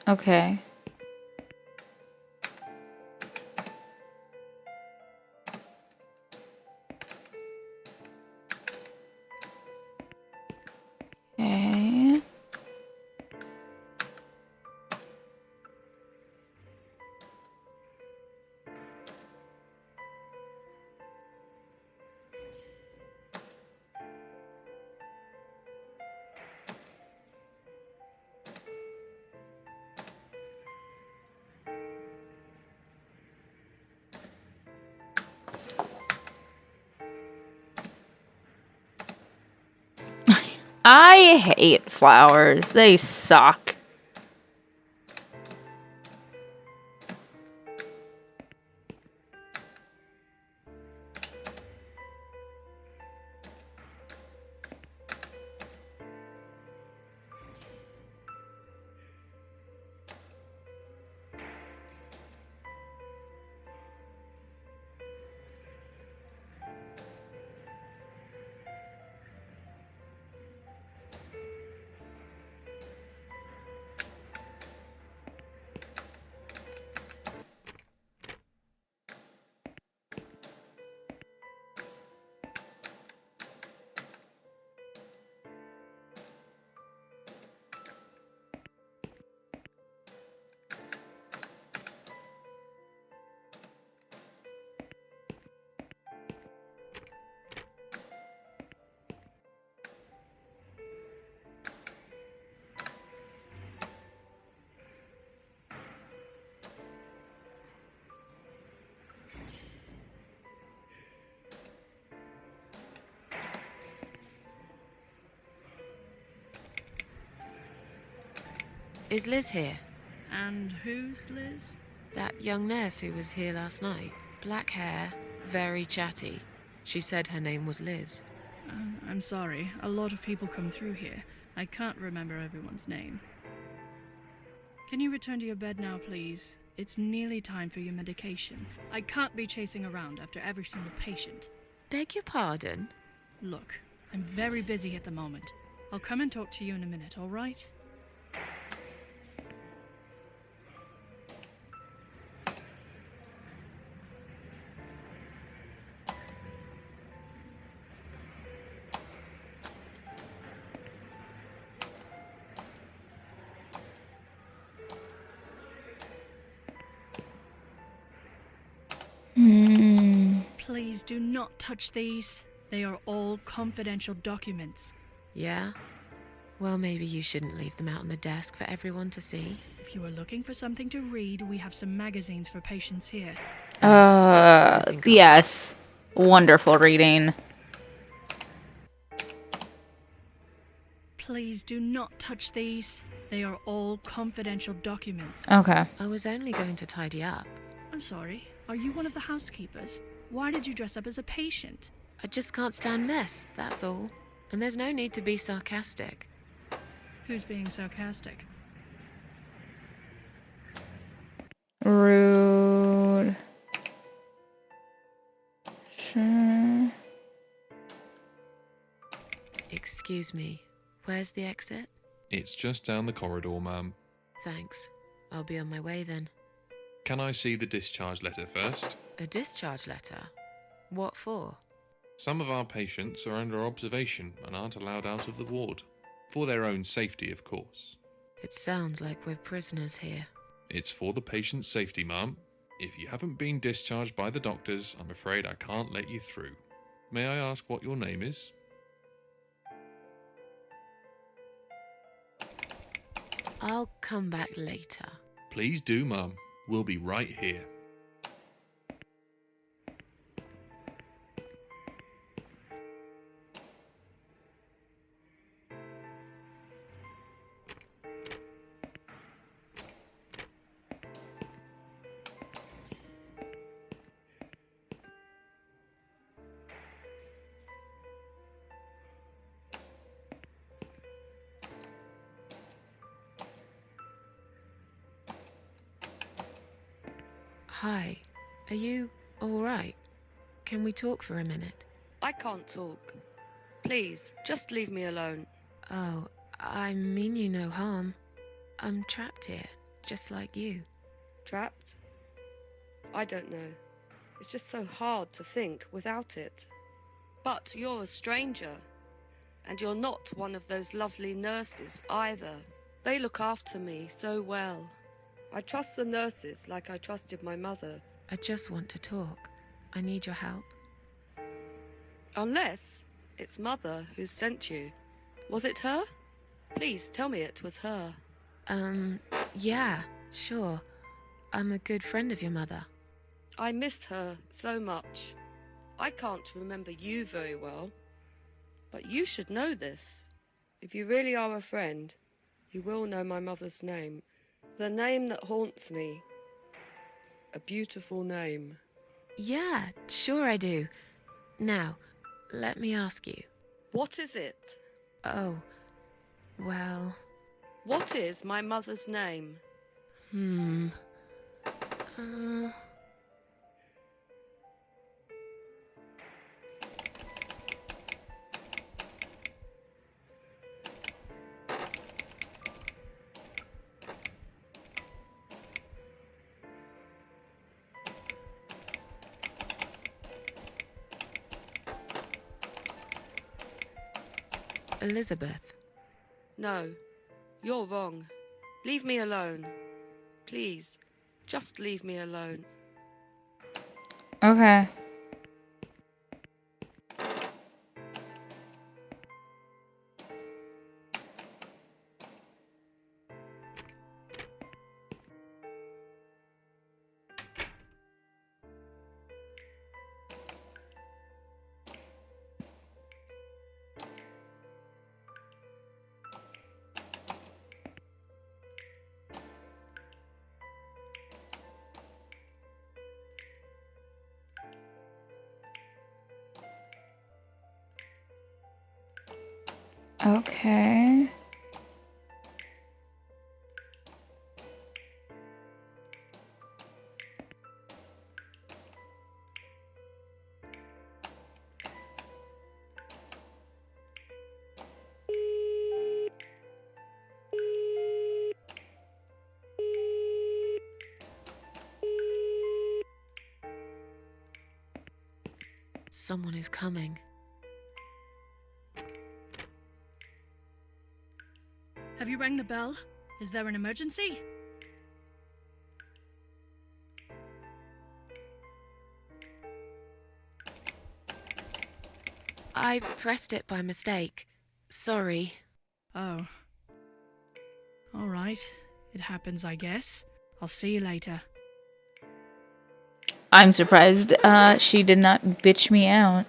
Okay. Okay. I hate flowers. They suck. Is Liz here? And who's Liz? That young nurse who was here last night. Black hair, very chatty. She said her name was Liz. I'm sorry. A lot of people come through here. I can't remember everyone's name. Can you return to your bed now, please? It's nearly time for your medication. I can't be chasing around after every single patient. Beg your pardon? Look, I'm very busy at the moment. I'll come and talk to you in a minute, all right? Please do not touch these. They are all confidential documents. Yeah? Well, maybe you shouldn't leave them out on the desk for everyone to see. If you are looking for something to read, we have some magazines for patients here. Yes. Wonderful reading. Please do not touch these. They are all confidential documents. Okay. I was only going to tidy up. I'm sorry. Are you one of the housekeepers? Why did you dress up as a patient? I just can't stand mess, that's all. And there's no need to be sarcastic. Who's being sarcastic? Rude. Sure. Excuse me, where's the exit? It's just down the corridor, ma'am. Thanks. I'll be on my way then. Can I see the discharge letter first? A discharge letter? What for? Some of our patients are under observation and aren't allowed out of the ward. For their own safety, of course. It sounds like we're prisoners here. It's for the patient's safety, ma'am. If you haven't been discharged by the doctors, I'm afraid I can't let you through. May I ask what your name is? I'll come back later. Please do, ma'am. We'll be right here. Hi. Are you alright? Can we talk for a minute? I can't talk. Please, just leave me alone. Oh, I mean you no harm. I'm trapped here, just like you. Trapped? I don't know. It's just so hard to think without it. But you're a stranger. And you're not one of those lovely nurses either. They look after me so well. I trust the nurses like I trusted my mother. I just want to talk. I need your help. Unless it's Mother who sent you. Was it her? Please tell me it was her. Yeah, sure. I'm a good friend of your mother. I missed her so much. I can't remember you very well. But you should know this. If you really are a friend, you will know my mother's name. The name that haunts me. A beautiful name. Yeah, sure I do. Now, let me ask you. What is it? Oh, well... What is my mother's name? Elizabeth. No, you're wrong. Leave me alone. Please, just leave me alone. Okay. Okay. Someone is coming. Have you rang the bell? Is there an emergency? I pressed it by mistake. Sorry. Oh. Alright. It happens, I guess. I'll see you later. I'm surprised she did not bitch me out.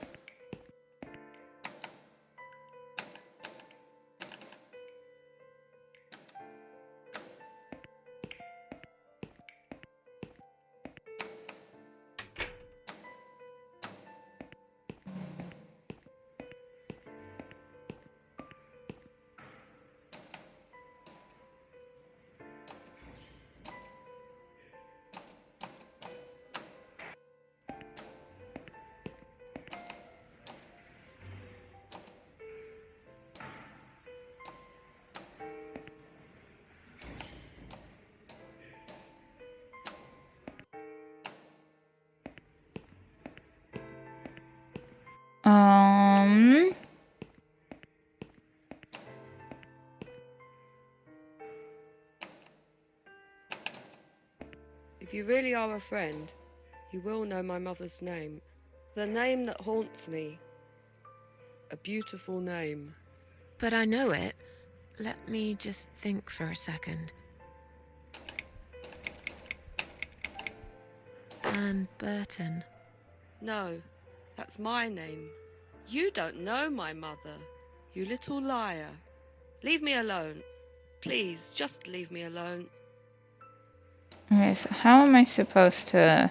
If you really are a friend, you will know my mother's name. The name that haunts me. A beautiful name. But I know it. Let me just think for a second. Anne Burton. No, that's my name. You don't know my mother, you little liar. Leave me alone. Please, just leave me alone. Okay, so how am I supposed to...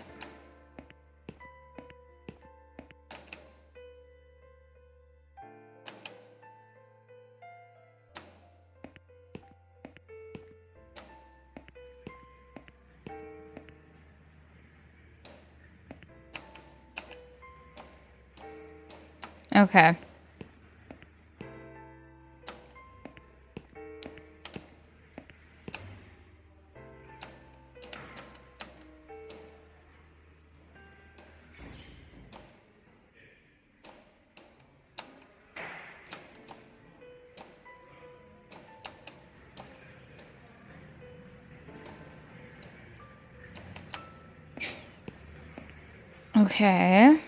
Okay. Okay.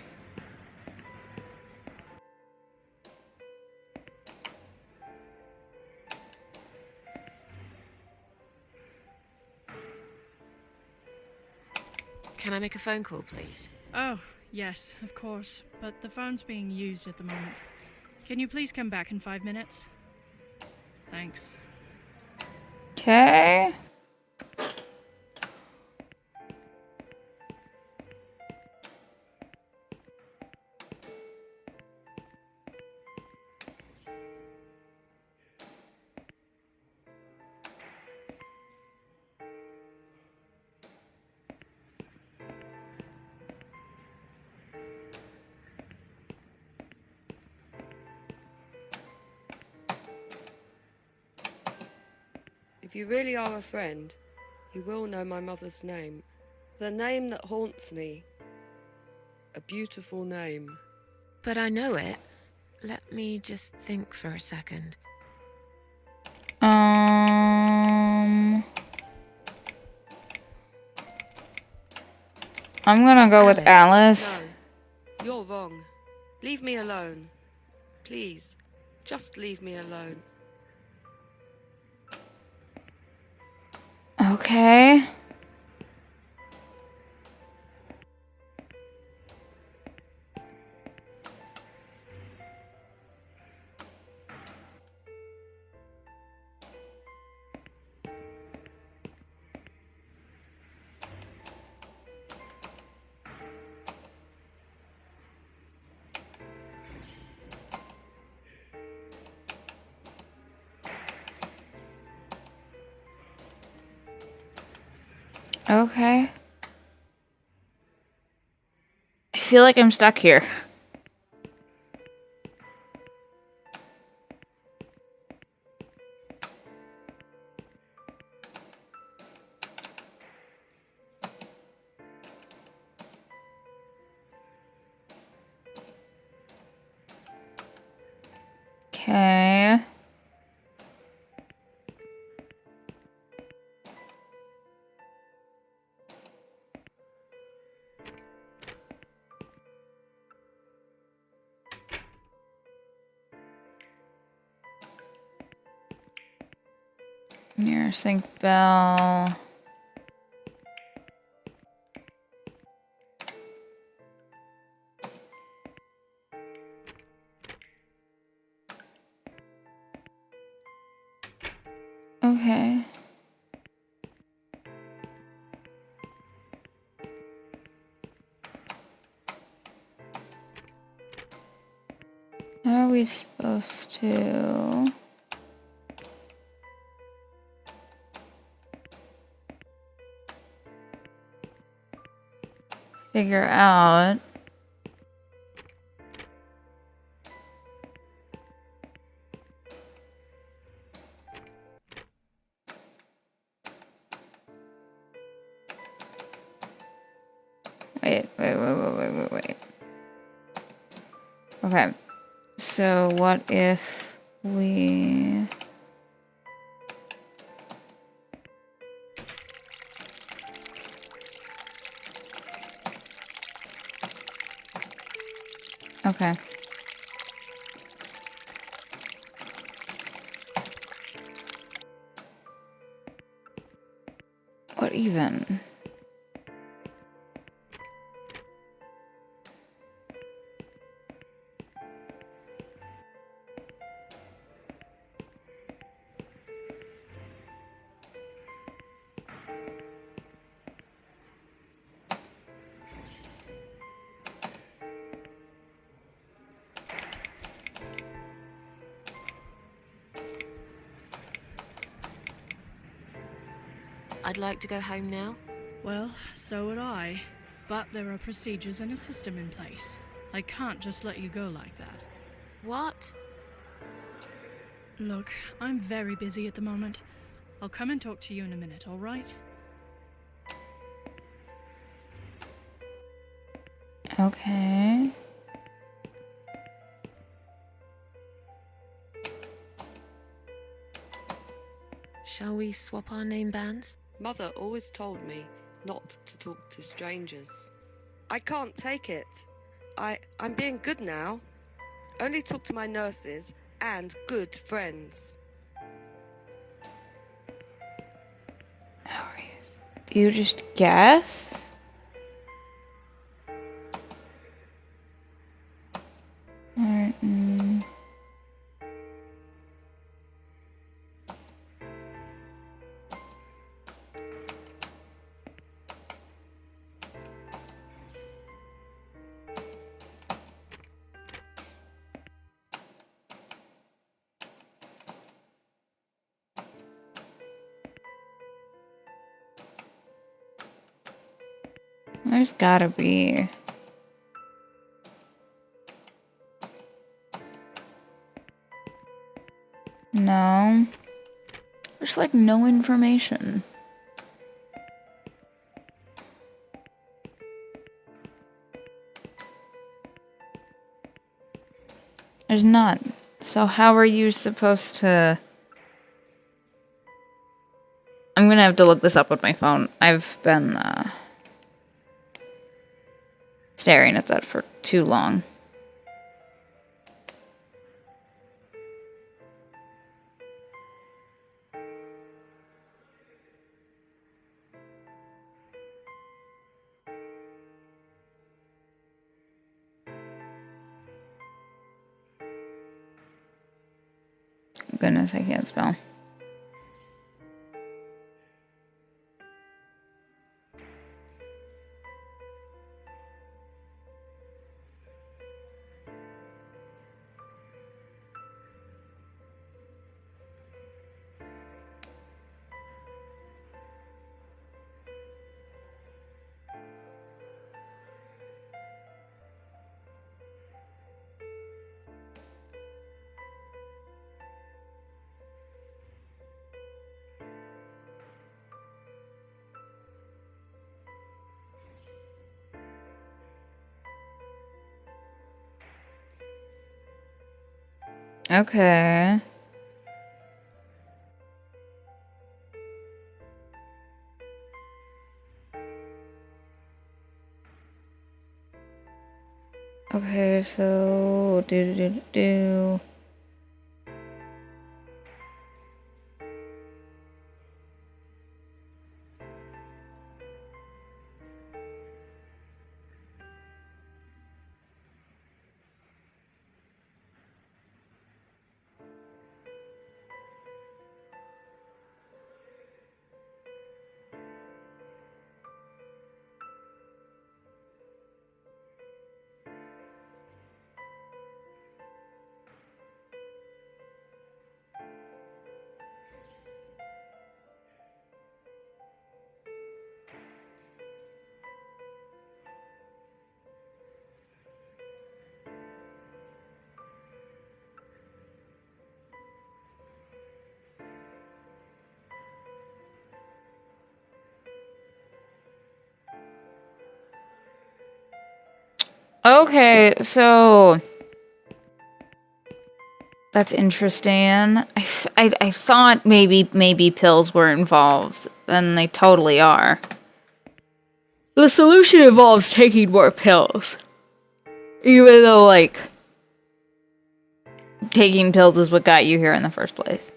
Can I make a phone call, please? Oh, yes, of course. But the phone's being used at the moment. Can you please come back in 5 minutes? Thanks. Okay. If you really are a friend, you will know my mother's name. The name that haunts me. A beautiful name. But I know it. Let me just think for a second. I'm gonna go with Alice. No, you're wrong. Leave me alone. Please, just leave me alone. Okay. Okay. I feel like I'm stuck here. Okay. Here, sync bell. Okay. How are we supposed to figure out wait. Okay. So what if we Okay. What even? I'd like to go home now. Well, so would I. But there are procedures and a system in place. I can't just let you go like that. What? Look, I'm very busy at the moment. I'll come and talk to you in a minute, all right? Okay. Shall we swap our name bands? Mother always told me not to talk to strangers. I can't take it. I'm being good now. Only talk to my nurses and good friends. How are you? Do you just guess? Martin. There's gotta be. No. There's like no information. There's none. So how are you supposed to... I'm gonna have to look this up with my phone. I've been staring at that for too long. Goodness, I can't spell. Okay. Okay, so do. Okay, so that's interesting. I thought maybe pills were involved, and they totally are. The solution involves taking more pills. Even though, like, taking pills is what got you here in the first place.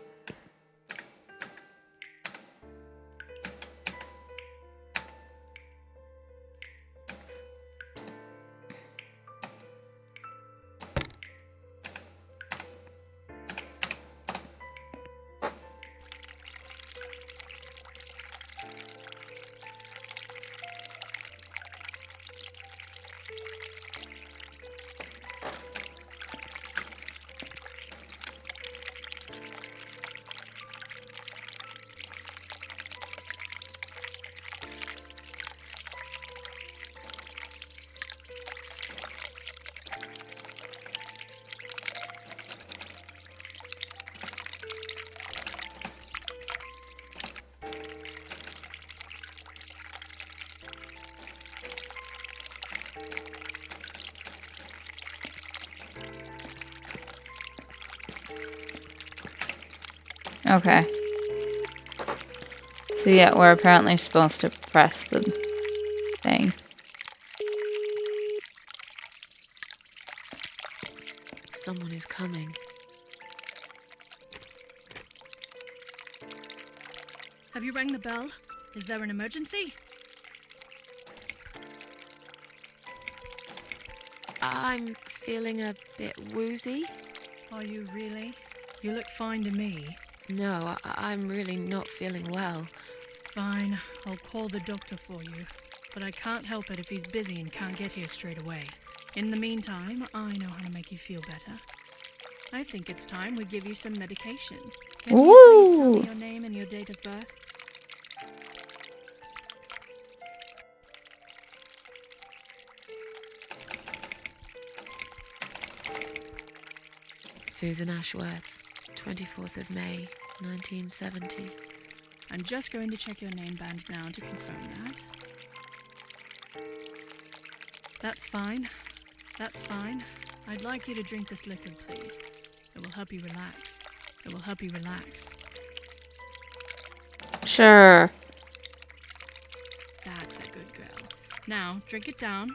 Okay. So yeah, we're apparently supposed to press the thing. Someone is coming. Have you rang the bell? Is there an emergency? I'm feeling a bit woozy. Are you really? You look fine to me. No, I'm really not feeling well. Fine, I'll call the doctor for you. But I can't help it if he's busy and can't get here straight away. In the meantime, I know how to make you feel better. I think it's time we give you some medication. Can you please tell me your name and your date of birth? Susan Ashworth, 24th of May, 1970. I'm just going to check your name band now to confirm that. That's fine. That's fine. I'd like you to drink this liquid, please. It will help you relax. It will help you relax. Sure. That's a good girl. Now, drink it down.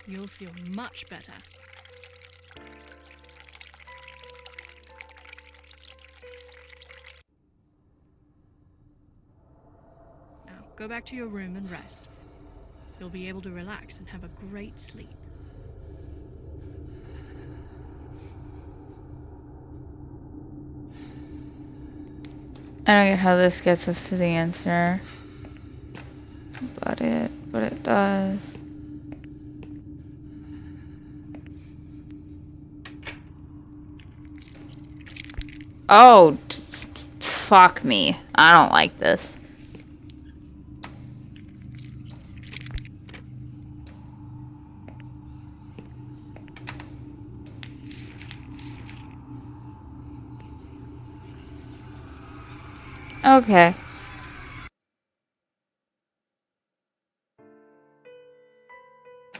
You'll feel much better. Now, go back to your room and rest. You'll be able to relax and have a great sleep. I don't get how this gets us to the answer. But it does. Oh, fuck me. I don't like this. Okay.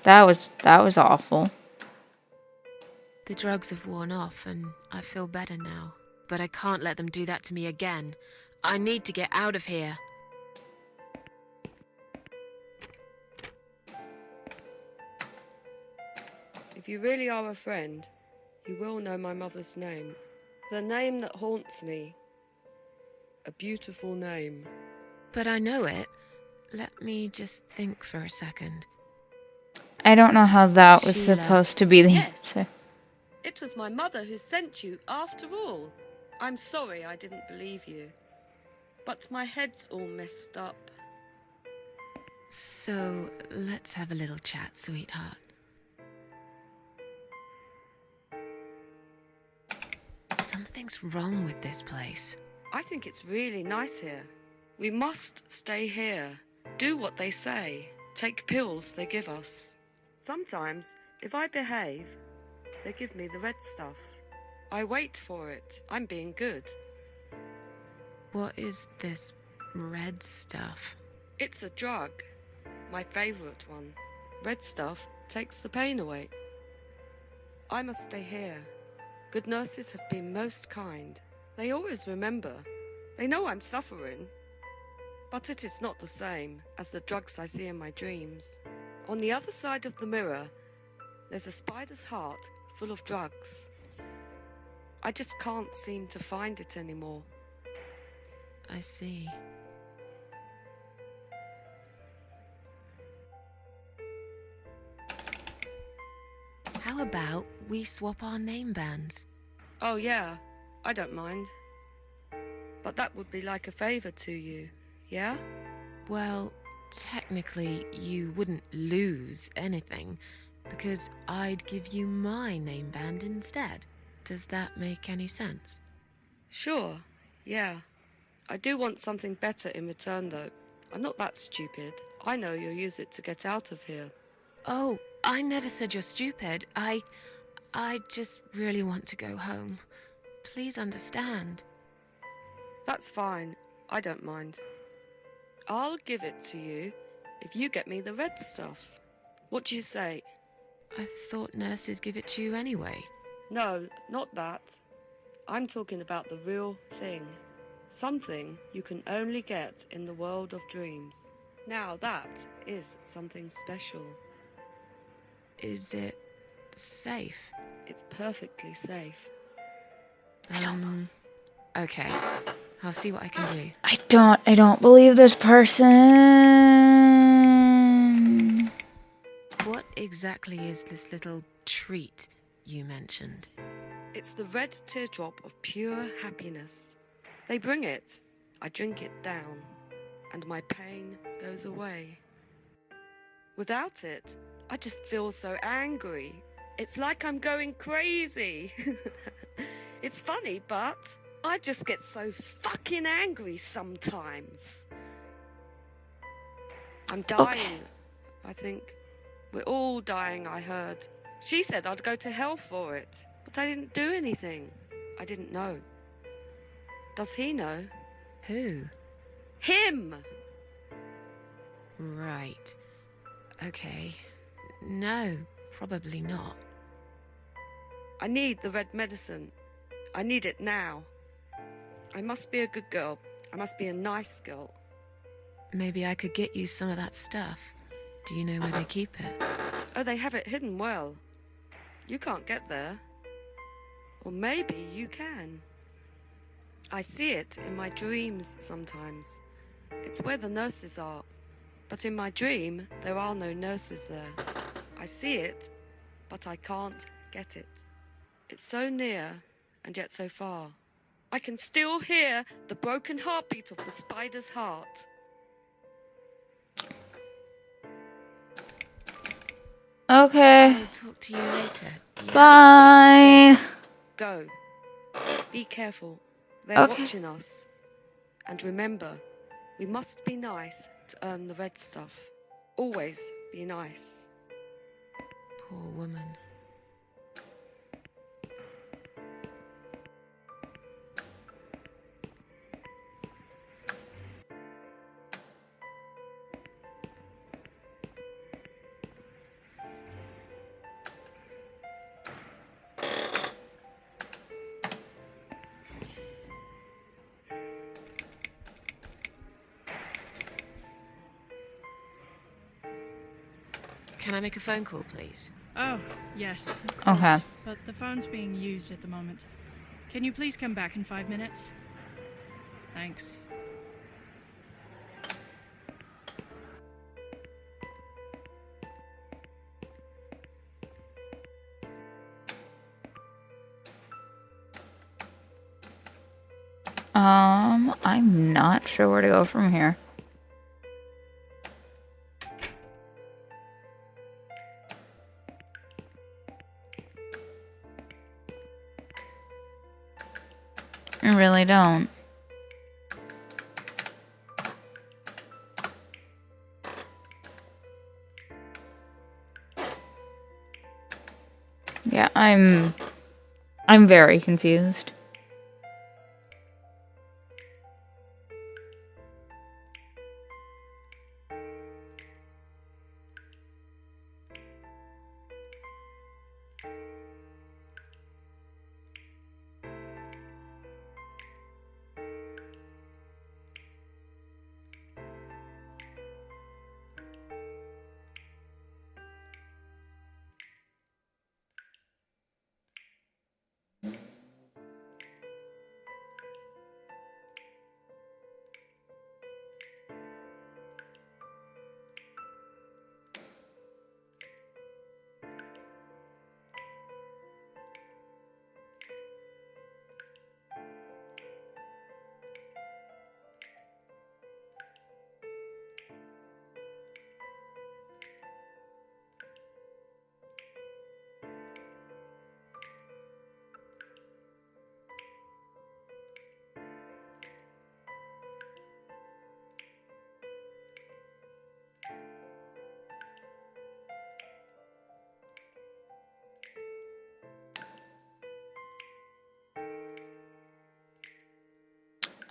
That was awful. The drugs have worn off and I feel better now. But I can't let them do that to me again. I need to get out of here. If you really are a friend, you will know my mother's name. The name that haunts me. A beautiful name. But I know it. Let me just think for a second. I don't know how that was Sheila. supposed to be the Yes. answer. It was my mother who sent you, after all. I'm sorry I didn't believe you. But my head's all messed up. So, let's have a little chat, sweetheart. Something's wrong with this place. I think it's really nice here. We must stay here. Do what they say. Take pills they give us. Sometimes, if I behave, they give me the red stuff. I wait for it. I'm being good. What is this red stuff? It's a drug. My favorite one. Red stuff takes the pain away. I must stay here. Good nurses have been most kind. They always remember. They know I'm suffering. But it is not the same as the drugs I see in my dreams. On the other side of the mirror, there's a spider's heart full of drugs. I just can't seem to find it anymore. I see. How about we swap our name bands? Oh yeah, I don't mind. But that would be like a favor to you, yeah? Well, technically, you wouldn't lose anything, because I'd give you my name band instead. Does that make any sense? Sure, yeah. I do want something better in return though. I'm not that stupid. I know you'll use it to get out of here. Oh, I never said you're stupid. I just really want to go home. Please understand. That's fine. I don't mind. I'll give it to you if you get me the red stuff. What do you say? I thought nurses give it to you anyway. No, not that. I'm talking about the real thing. Something you can only get in the world of dreams. Now that is something special. Is it safe? It's perfectly safe. Okay. I'll see what I can do. I don't believe this person. What exactly is this little treat you mentioned? It's the red teardrop of pure happiness. They bring it. I drink it down. And my pain goes away. Without it, I just feel so angry. It's like I'm going crazy. It's funny, but I just get so fucking angry sometimes. I'm dying, Okay. I think. We're all dying, I heard. She said I'd go to hell for it, but I didn't do anything. I didn't know. Does he know? Who? Him! Right. Okay. No, probably not. I need the red medicine. I need it now. I must be a good girl. I must be a nice girl. Maybe I could get you some of that stuff. Do you know where they keep it? Oh, they have it hidden well. You can't get there. Or maybe you can. I see it in my dreams sometimes. It's where the nurses are. But in my dream, there are no nurses there. I see it, but I can't get it. It's so near and yet so far. I can still hear the broken heartbeat of the spider's heart. Okay. I'll talk to you later. Yeah. Bye. Go. Be careful. They're Okay. watching us. And remember, we must be nice to earn the red stuff. Always be nice. Poor woman. Can I make a phone call, please? Oh, yes. Of course, Okay. but the phone's being used at the moment. Can you please come back in 5 minutes? Thanks. I'm not sure where to go from here. I really don't. Yeah, I'm very confused.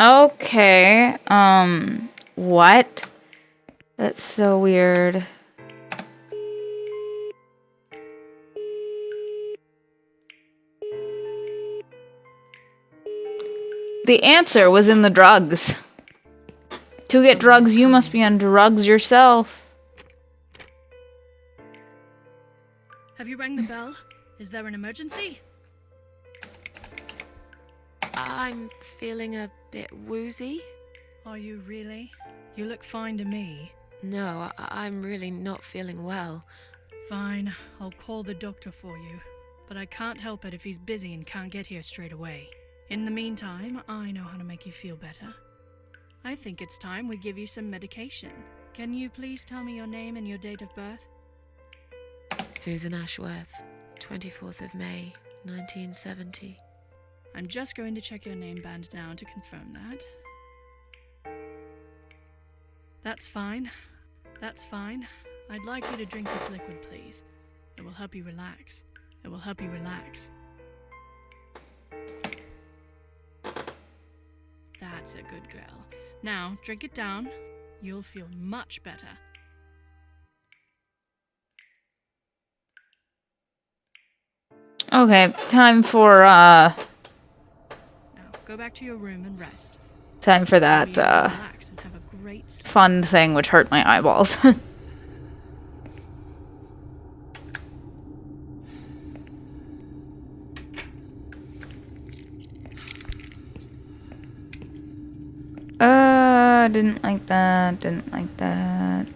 Okay, what? That's so weird. The answer was in the drugs. To get drugs, you must be on drugs yourself. Have you rang the bell? Is there an emergency? I'm feeling a bit woozy. Are you really? You look fine to me. No, I'm really not feeling well. Fine, I'll call the doctor for you. But I can't help it if he's busy and can't get here straight away. In the meantime, I know how to make you feel better. I think it's time we give you some medication. Can you please tell me your name and your date of birth? Susan Ashworth, 24th of May, 1970. I'm just going to check your name band now to confirm that. That's fine. That's fine. I'd like you to drink this liquid, please. It will help you relax. It will help you relax. That's a good girl. Now, drink it down. You'll feel much better. Okay, time for, Now, go back to your room and rest. time for that, Maybe you'll relax and have a great sleep. fun thing which hurt my eyeballs. Didn't like that, didn't like that.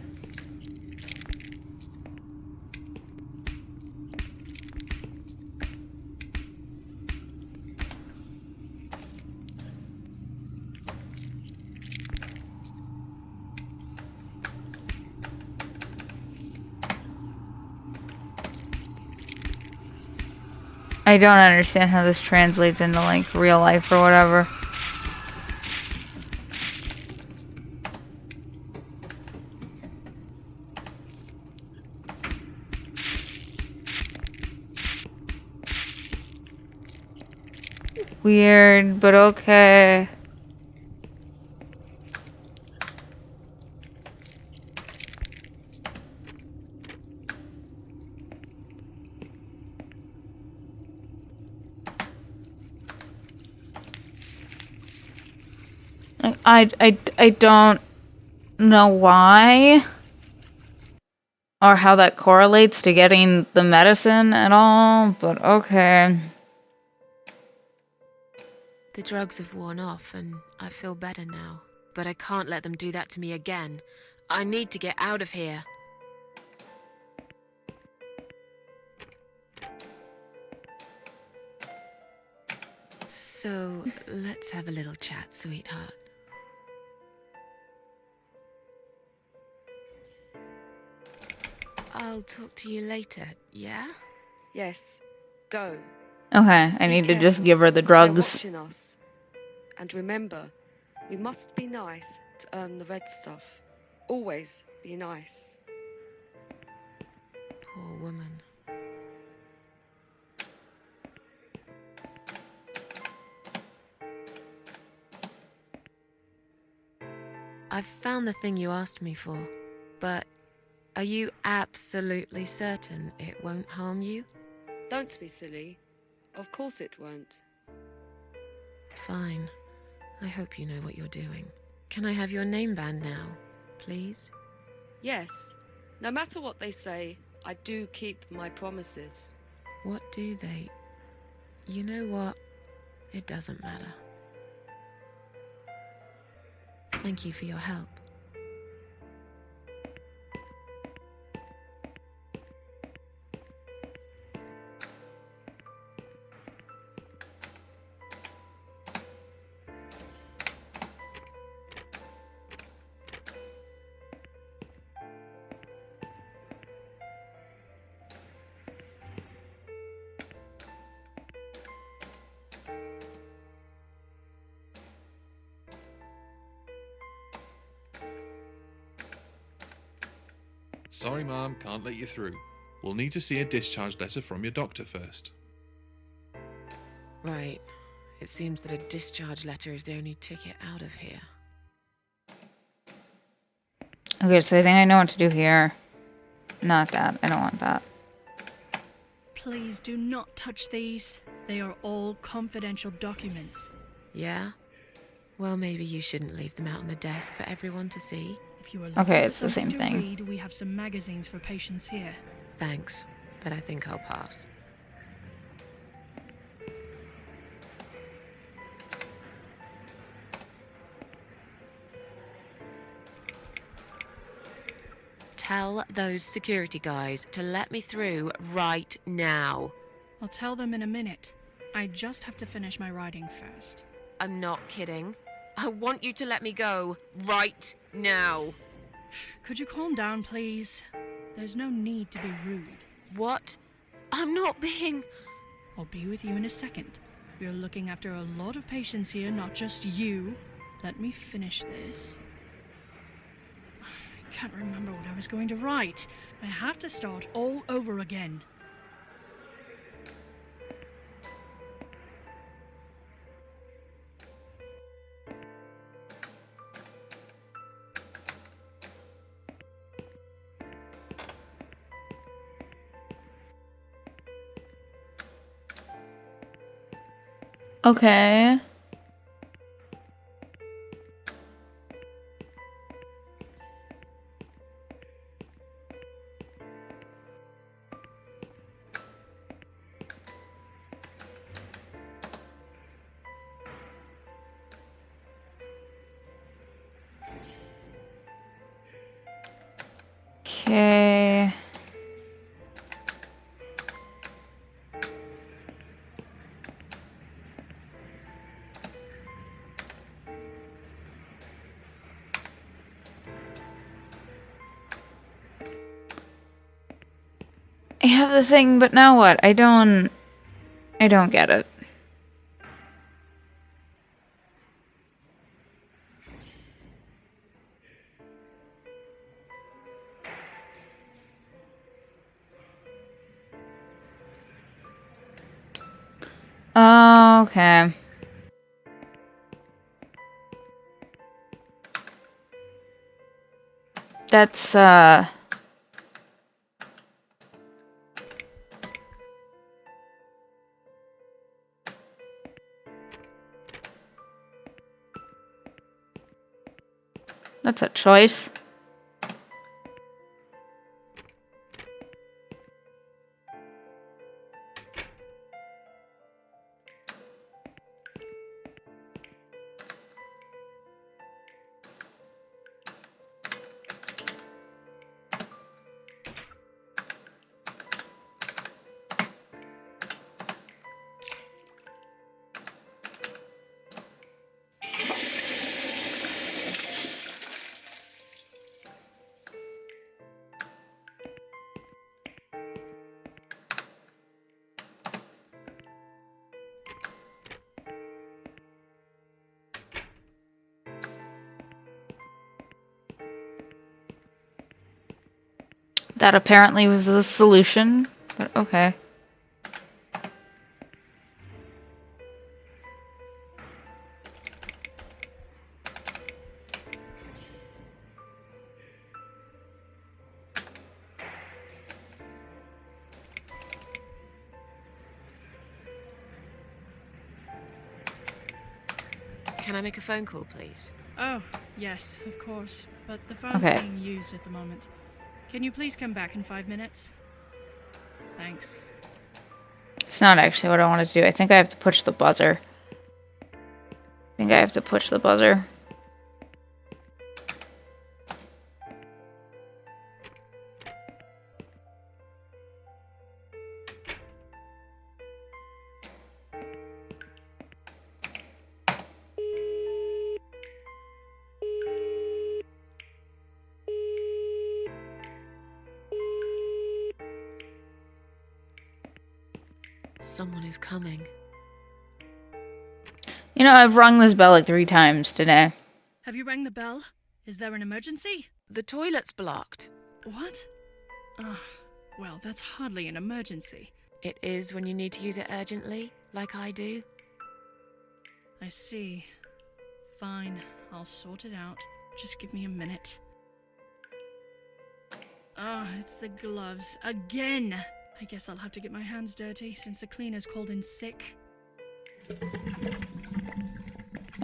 I don't understand how this translates into, like, real life or whatever. Weird, but okay. I don't know why. or how that correlates to getting the medicine at all, but okay. The drugs have worn off and I feel better now. But I can't let them do that to me again. I need to get out of here. So, let's have a little chat, sweetheart. I'll talk to you later, yeah? Yes, go. Okay, I need to just give her the They're drugs. watching us. And remember, we must be nice to earn the red stuff. Always be nice. Poor woman. I've found the thing you asked me for, but are you absolutely certain it won't harm you? Don't be silly. Of course it won't. Fine. I hope you know what you're doing. Can I have your name band now, please? Yes. No matter what they say, I do keep my promises. What do they? You know what? It doesn't matter. Thank you for your help. Sorry, Mom, can't let you through. We'll need to see a discharge letter from your doctor first. Right. It seems that a discharge letter is the only ticket out of here. Okay, so I think I know what to do here. Not that. I don't want that. Please do not touch these. They are all confidential documents. Yeah? Well, maybe you shouldn't leave them out on the desk for everyone to see. If you are Okay, looking it's for the same something to thing. read, we have some magazines for patients here. Thanks, but I think I'll pass. Tell those security guys to let me through right now. I'll tell them in a minute. I just have to finish my writing first. I'm not kidding. I want you to let me go right now. Could you calm down, please? There's no need to be rude. What? I'm not being... I'll be with you in a second. We're looking after a lot of patients here, not just you. Let me finish this. I can't remember what I was going to write. I have to start all over again. Okay. Okay. I have the thing, but now what? I don't get it. Okay. That's that's a choice. That apparently was the solution, but okay. Can I make a phone call, please? Oh, yes, of course. But the phone's Okay. being used at the moment. Can you please come back in 5 minutes? Thanks. It's not actually what I wanted to do. I think I have to push the buzzer. Someone is coming. You know, I've rung this bell like 3 times today. Have you rang the bell? Is there an emergency? The toilet's blocked. What? Well, that's hardly an emergency. It is when you need to use it urgently, like I do. I see. Fine, I'll sort it out. Just give me a minute. It's the gloves. Again! I guess I'll have to get my hands dirty since the cleaner's called in sick.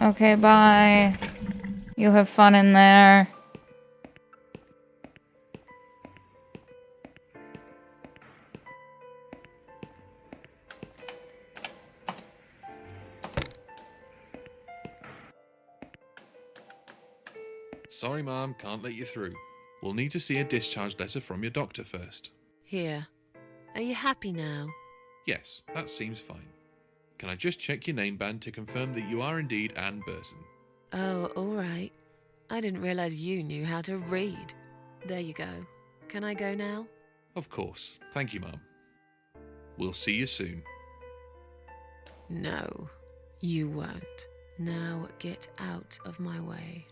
Okay, bye. You have fun in there. Sorry, Mom, can't let you through. We'll need to see a discharge letter from your doctor first. Here. Are you happy now? Yes, that seems fine. Can I just check your name band to confirm that you are indeed Anne Burton? Oh, all right. I didn't realize you knew how to read. There you go. Can I go now? Of course. Thank you, Mom. We'll see you soon. No, you won't. Now get out of my way.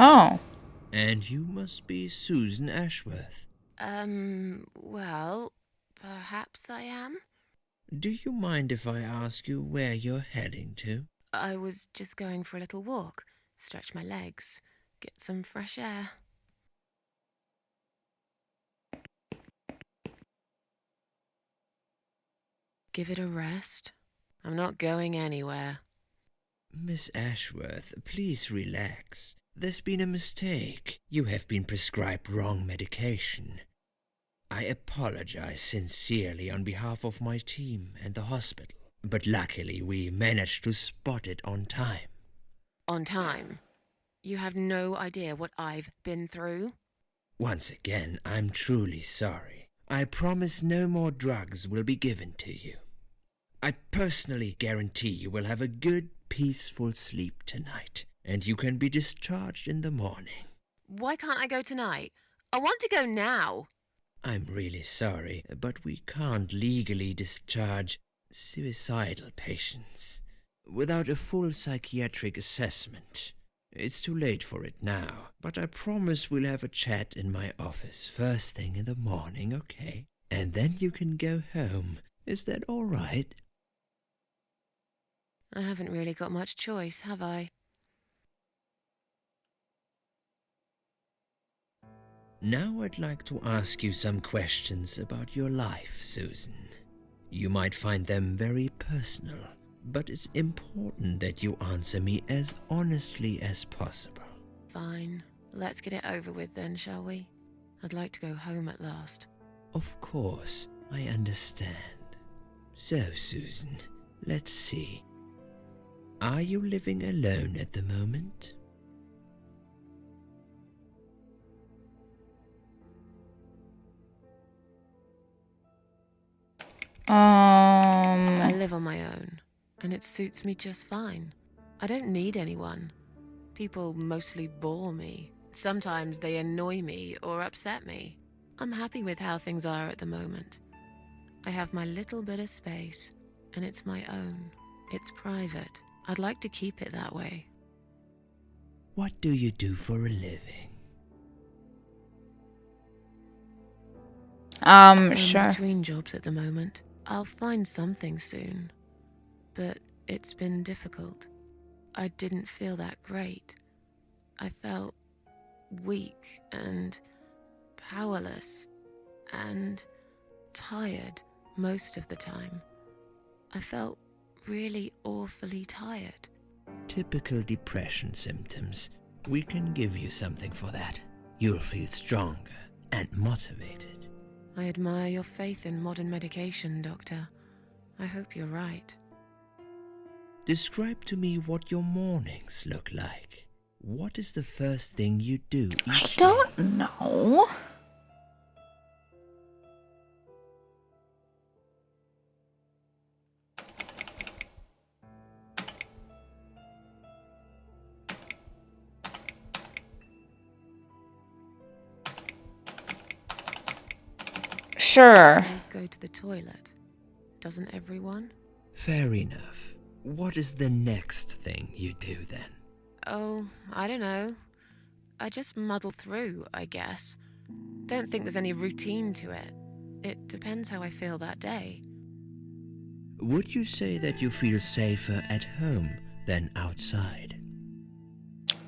Oh. And you must be Susan Ashworth. Well, perhaps I am. Do you mind if I ask you where you're heading to? I was just going for a little walk, stretch my legs, get some fresh air. Give it a rest. I'm not going anywhere. Miss Ashworth, please relax. There's been a mistake. You have been prescribed wrong medication. I apologize sincerely on behalf of my team and the hospital, but luckily we managed to spot it on time. On time? You have no idea what I've been through? Once again, I'm truly sorry. I promise no more drugs will be given to you. I personally guarantee you will have a good, peaceful sleep tonight, and you can be discharged in the morning. Why can't I go tonight? I want to go now. I'm really sorry, but we can't legally discharge suicidal patients without a full psychiatric assessment. It's too late for it now, but I promise we'll have a chat in my office first thing in the morning, okay? And then you can go home. Is that all right? I haven't really got much choice, have I? Now I'd like to ask you some questions about your life, Susan. You might find them very personal, but it's important that you answer me as honestly as possible. Fine. Let's get it over with then, shall we? I'd like to go home at last. Of course, I understand. So, Susan, let's see. Are you living alone at the moment? I live on my own. and it suits me just fine. I don't need anyone. People mostly bore me. Sometimes they annoy me or upset me. I'm happy with how things are at the moment. I have my little bit of space, and it's my own. It's private. I'd like to keep it that way. What do you do for a living? I'm Sure. between jobs at the moment. I'll find something soon. But it's been difficult. I didn't feel that great. I felt weak and powerless and tired most of the time. I felt really awfully tired. Typical depression symptoms. We can give you something for that. You'll feel stronger and motivated. I admire your faith in modern medication, Doctor. I hope you're right. Describe to me what your mornings look like. What is the first thing you do I each don't day? know. Sure. I go to the toilet. Doesn't everyone? Fair enough. What is the next thing you do then? Oh, I don't know. I just muddle through, I guess. Don't think there's any routine to it. It depends how I feel that day. Would you say that you feel safer at home than outside?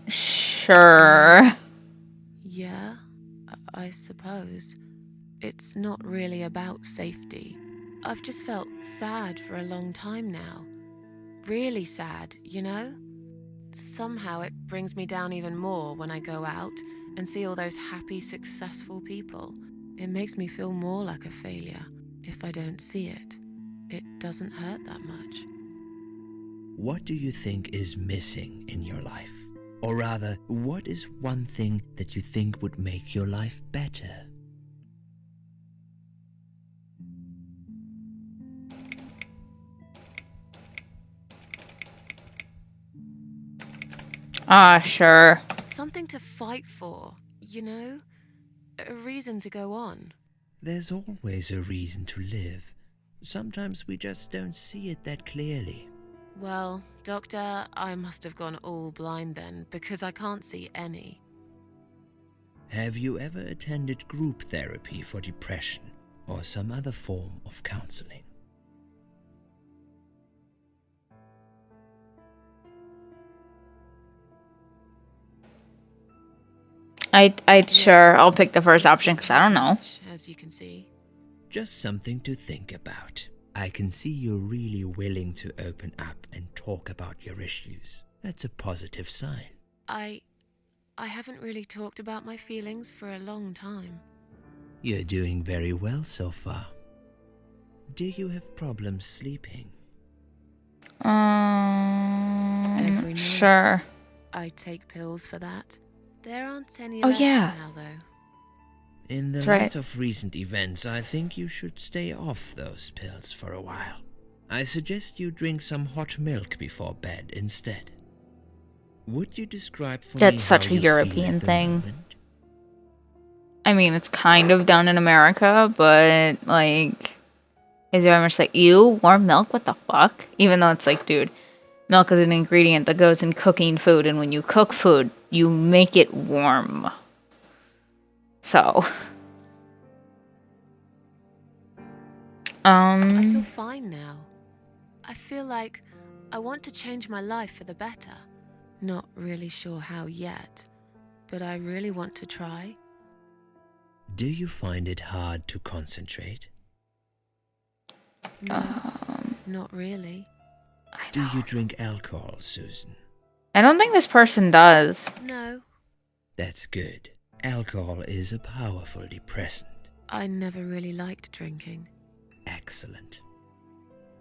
Sure. Yeah, I suppose. It's not really about safety. I've just felt sad for a long time now. Really sad, you know? Somehow it brings me down even more when I go out and see all those happy, successful people. It makes me feel more like a failure if I don't see it. It doesn't hurt that much. What do you think is missing in your life? Or rather, what is one thing that you think would make your life better? Sure. Something to fight for, you know? A reason to go on. There's always a reason to live. Sometimes we just don't see it that clearly. Well, Doctor, I must have gone all blind then, because I can't see any. Have you ever attended group therapy for depression or some other form of counseling? Sure, I'll pick the first option because I don't know. As you can see. Just something to think about. I can see you're really willing to open up and talk about your issues. That's a positive sign. I haven't really talked about my feelings for a long time. You're doing very well so far. Do you have problems sleeping? Every night. Sure. I take pills for that. There aren't any Oh, left yeah. now, though. In the That's light right. of recent events, I think you should stay off those pills for a while. I suggest you drink some hot milk before bed instead. Would you describe for me That's such how a you feel European at the thing. moment? I mean, it's kind of done in America, but like, is there ever like, ew, warm milk? What the fuck? Even though it's like, dude, milk is an ingredient that goes in cooking food, and when you cook food, you make it warm. So, I feel fine now. I feel like I want to change my life for the better. Not really sure how yet, but I really want to try. Do you find it hard to concentrate? No, not really. Do you drink alcohol, Susan? I don't think this person does. No, That's good. Alcohol is a powerful depressant. I never really liked drinking. Excellent.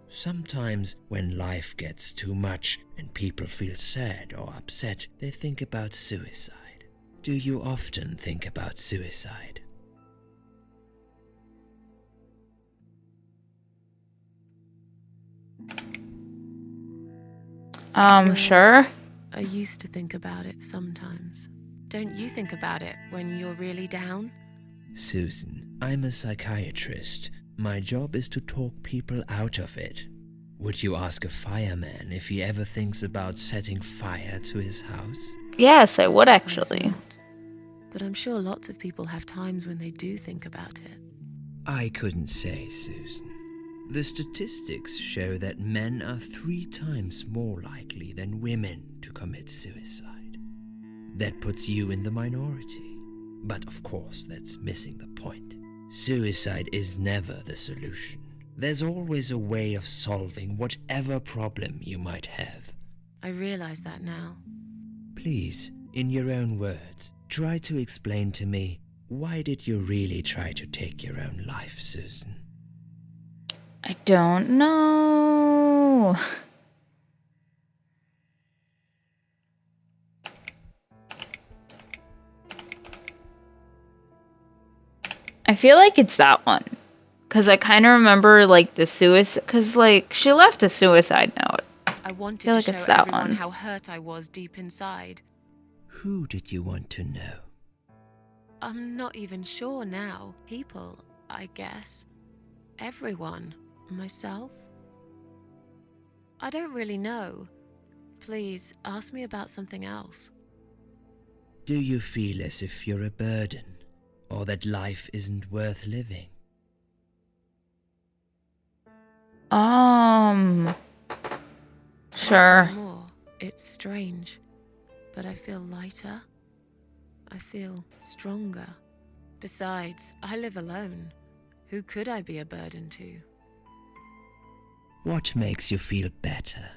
Sometimes when life gets too much and people feel sad or upset, they think about suicide. Do you often think about suicide? Sure. I used to think about it sometimes. Don't you think about it when you're really down? Susan, I'm a psychiatrist. My job is to talk people out of it. Would you ask a fireman if he ever thinks about setting fire to his house? Yes, I would actually. But I'm sure lots of people have times when they do think about it. I couldn't say, Susan. The statistics show that men are 3 times more likely than women to commit suicide. That puts you in the minority. But of course, that's missing the point. Suicide is never the solution. There's always a way of solving whatever problem you might have. I realize that now. Please, in your own words, try to explain to me, why did you really try to take your own life, Susan? I don't know. I feel like it's that one. Because I kind of remember, like, the suicide... Because, like, she left a suicide note. I wanted feel to like show it's that everyone one. how hurt I was deep inside. Who did you want to know? I'm not even sure now. People, I guess. Everyone. Myself. I don't really know. Please, ask me about something else. Do you feel as if you're a burden? Or that life isn't worth living? Sure. More. It's strange. But I feel lighter. I feel stronger. Besides, I live alone. Who could I be a burden to? What makes you feel better?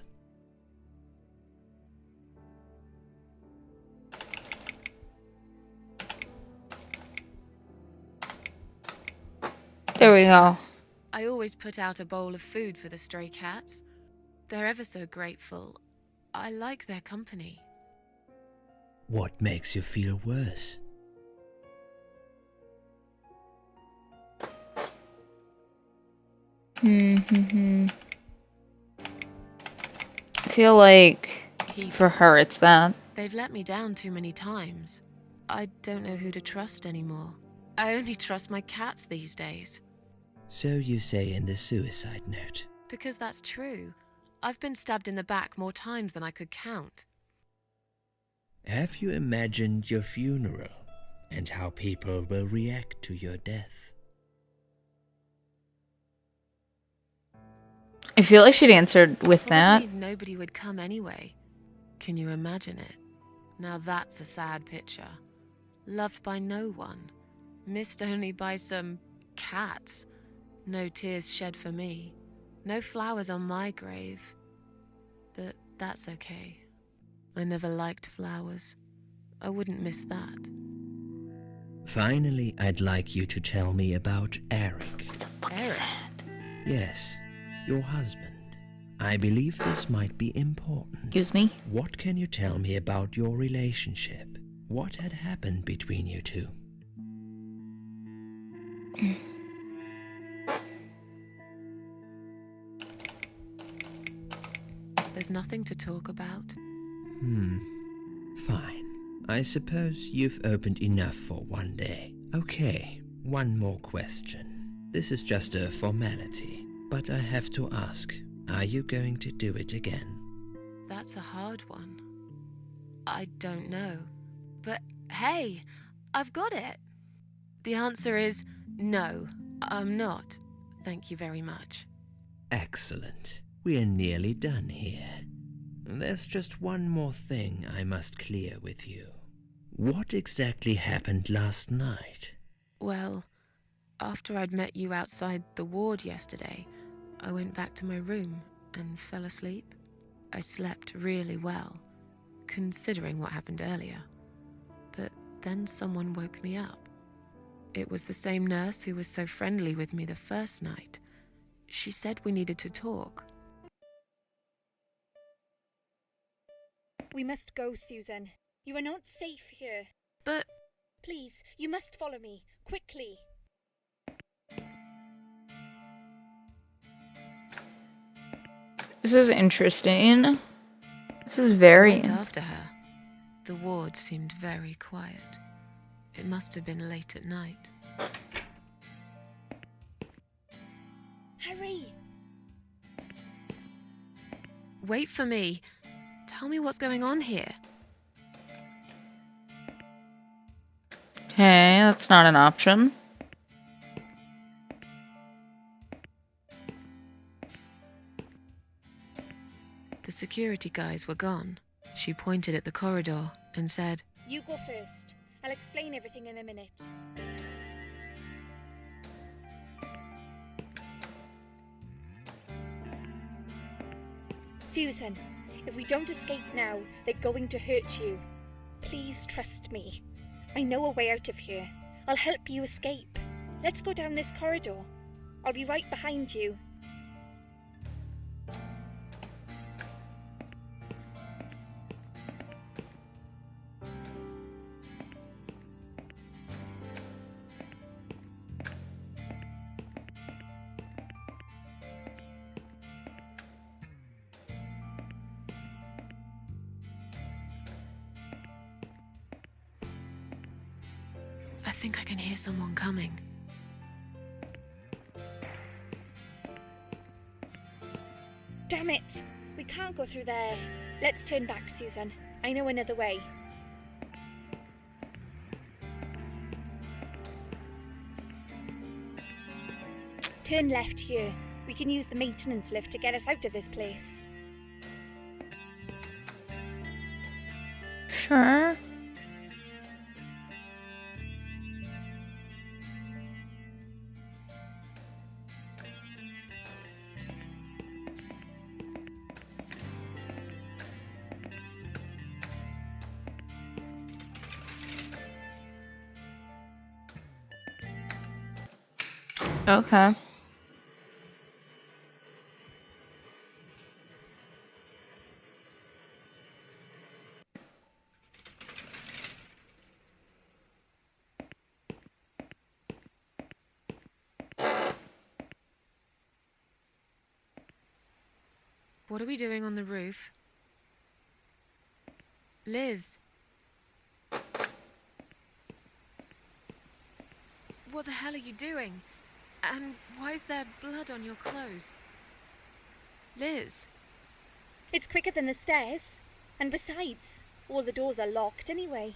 There we go. I always put out a bowl of food for the stray cats. They're ever so grateful. I like their company. What makes you feel worse? I feel like for her it's that. They've let me down too many times. I don't know who to trust anymore. I only trust my cats these days. So you say in the suicide note. Because that's true. I've been stabbed in the back more times than I could count. Have you imagined your funeral and how people will react to your death? I feel like she'd answered with that. Probably nobody would come anyway. Can you imagine it? Now that's a sad picture. Loved by no one. Missed only by some cats. No tears shed for me. No flowers on my grave. But that's okay. I never liked flowers. I wouldn't miss that. Finally, I'd like you to tell me about Eric. What the fuck Eric? is that? Yes, your husband. I believe this might be important. Excuse me? What can you tell me about your relationship? What had happened between you two? There's nothing to talk about. Fine. I suppose you've opened enough for one day. Okay, one more question. This is just a formality, but I have to ask, are you going to do it again? That's a hard one. I don't know. But hey, I've got it. The answer is no, I'm not. Thank you very much. Excellent. We're nearly done here. There's just one more thing I must clear with you. What exactly happened last night? Well, after I'd met you outside the ward yesterday, I went back to my room and fell asleep. I slept really well, considering what happened earlier. But then someone woke me up. It was the same nurse who was so friendly with me the first night. She said we needed to talk. We must go, Susan. You are not safe here. But Please, you must follow me. Quickly. This is interesting. This is I very... went after her. The ward seemed very quiet. It must have been late at night. Harry! Wait for me. Tell me what's going on here. Okay, that's not an option. The security guys were gone. She pointed at the corridor and said, You go first. I'll explain everything in a minute. Susan, if we don't escape now, they're going to hurt you. Please trust me. I know a way out of here. I'll help you escape. Let's go down this corridor. I'll be right behind you. I think I can hear someone coming. Damn it! We can't go through there. Let's turn back, Susan. I know another way. Turn left here. We can use the maintenance lift to get us out of this place. Sure. Okay. What are we doing on the roof? Liz. What the hell are you doing? And why is there blood on your clothes? Liz. It's quicker than the stairs. And besides, all the doors are locked anyway.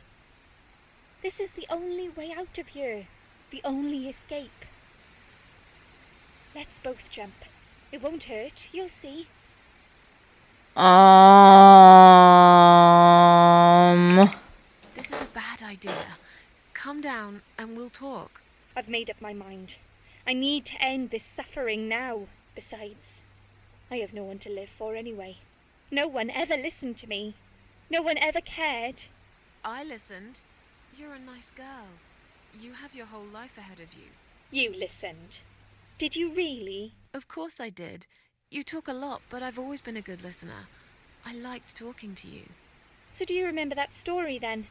This is the only way out of here. The only escape. Let's both jump. It won't hurt, you'll see. This is a bad idea. Come down and we'll talk. I've made up my mind. I need to end this suffering now. Besides, I have no one to live for anyway. No one ever listened to me. No one ever cared. I listened. You're a nice girl. You have your whole life ahead of you. You listened. Did you really? Of course I did. You talk a lot, but I've always been a good listener. I liked talking to you. So do you remember that story then?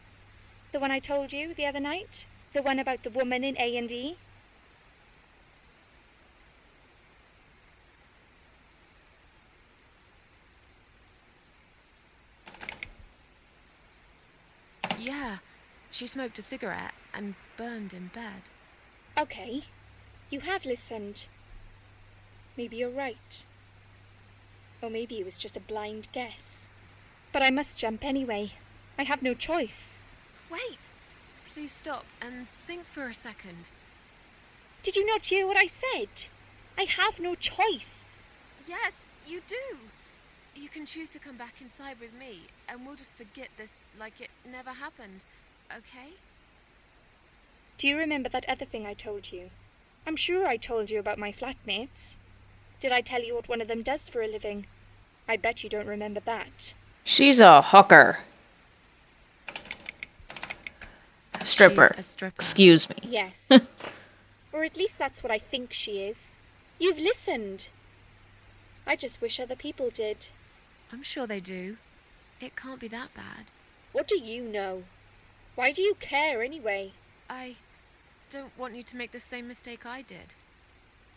The one I told you the other night? The one about the woman in A&E? Yeah, she smoked a cigarette and burned in bed. Okay, you have listened. Maybe you're right. Or maybe it was just a blind guess. But I must jump anyway. I have no choice. Wait! Please stop and think for a second. Did you not hear what I said? I have no choice. Yes, you do! You can choose to come back inside with me, and we'll just forget this like it never happened, okay? Do you remember that other thing I told you? I'm sure I told you about my flatmates. Did I tell you what one of them does for a living? I bet you don't remember that. She's a hooker. Stripper. She's a stripper. Excuse me. Yes. Or at least that's what I think she is. You've listened. I just wish other people did. I'm sure they do. It can't be that bad. What do you know? Why do you care anyway? I don't want you to make the same mistake I did.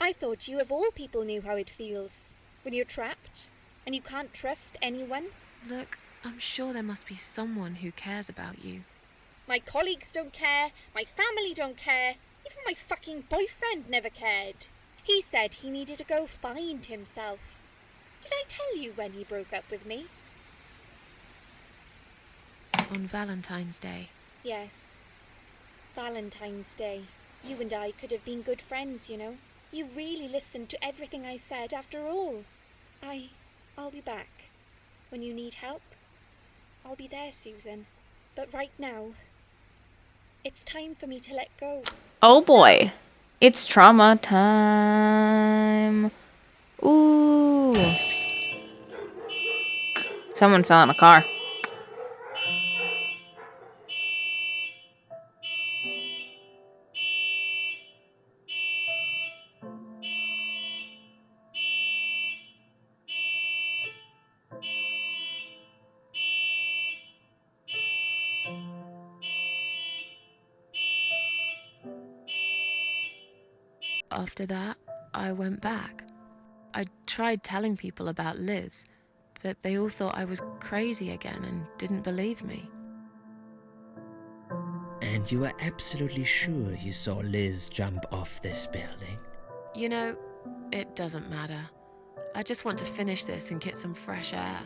I thought you of all people knew how it feels when you're trapped and you can't trust anyone. Look, I'm sure there must be someone who cares about you. My colleagues don't care, my family don't care, even my fucking boyfriend never cared. He said he needed to go find himself. Did I tell you when he broke up with me? On Valentine's Day. Yes. Valentine's Day. You and I could have been good friends, you know. You really listened to everything I said after all. I'll be back. When you need help, I'll be there, Susan. But right now, it's time for me to let go. Oh boy. It's trauma time. Ooh. Someone fell in a car. After that, I went back. I tried telling people about Liz, but they all thought I was crazy again and didn't believe me. And you are absolutely sure you saw Liz jump off this building? You know, it doesn't matter. I just want to finish this and get some fresh air.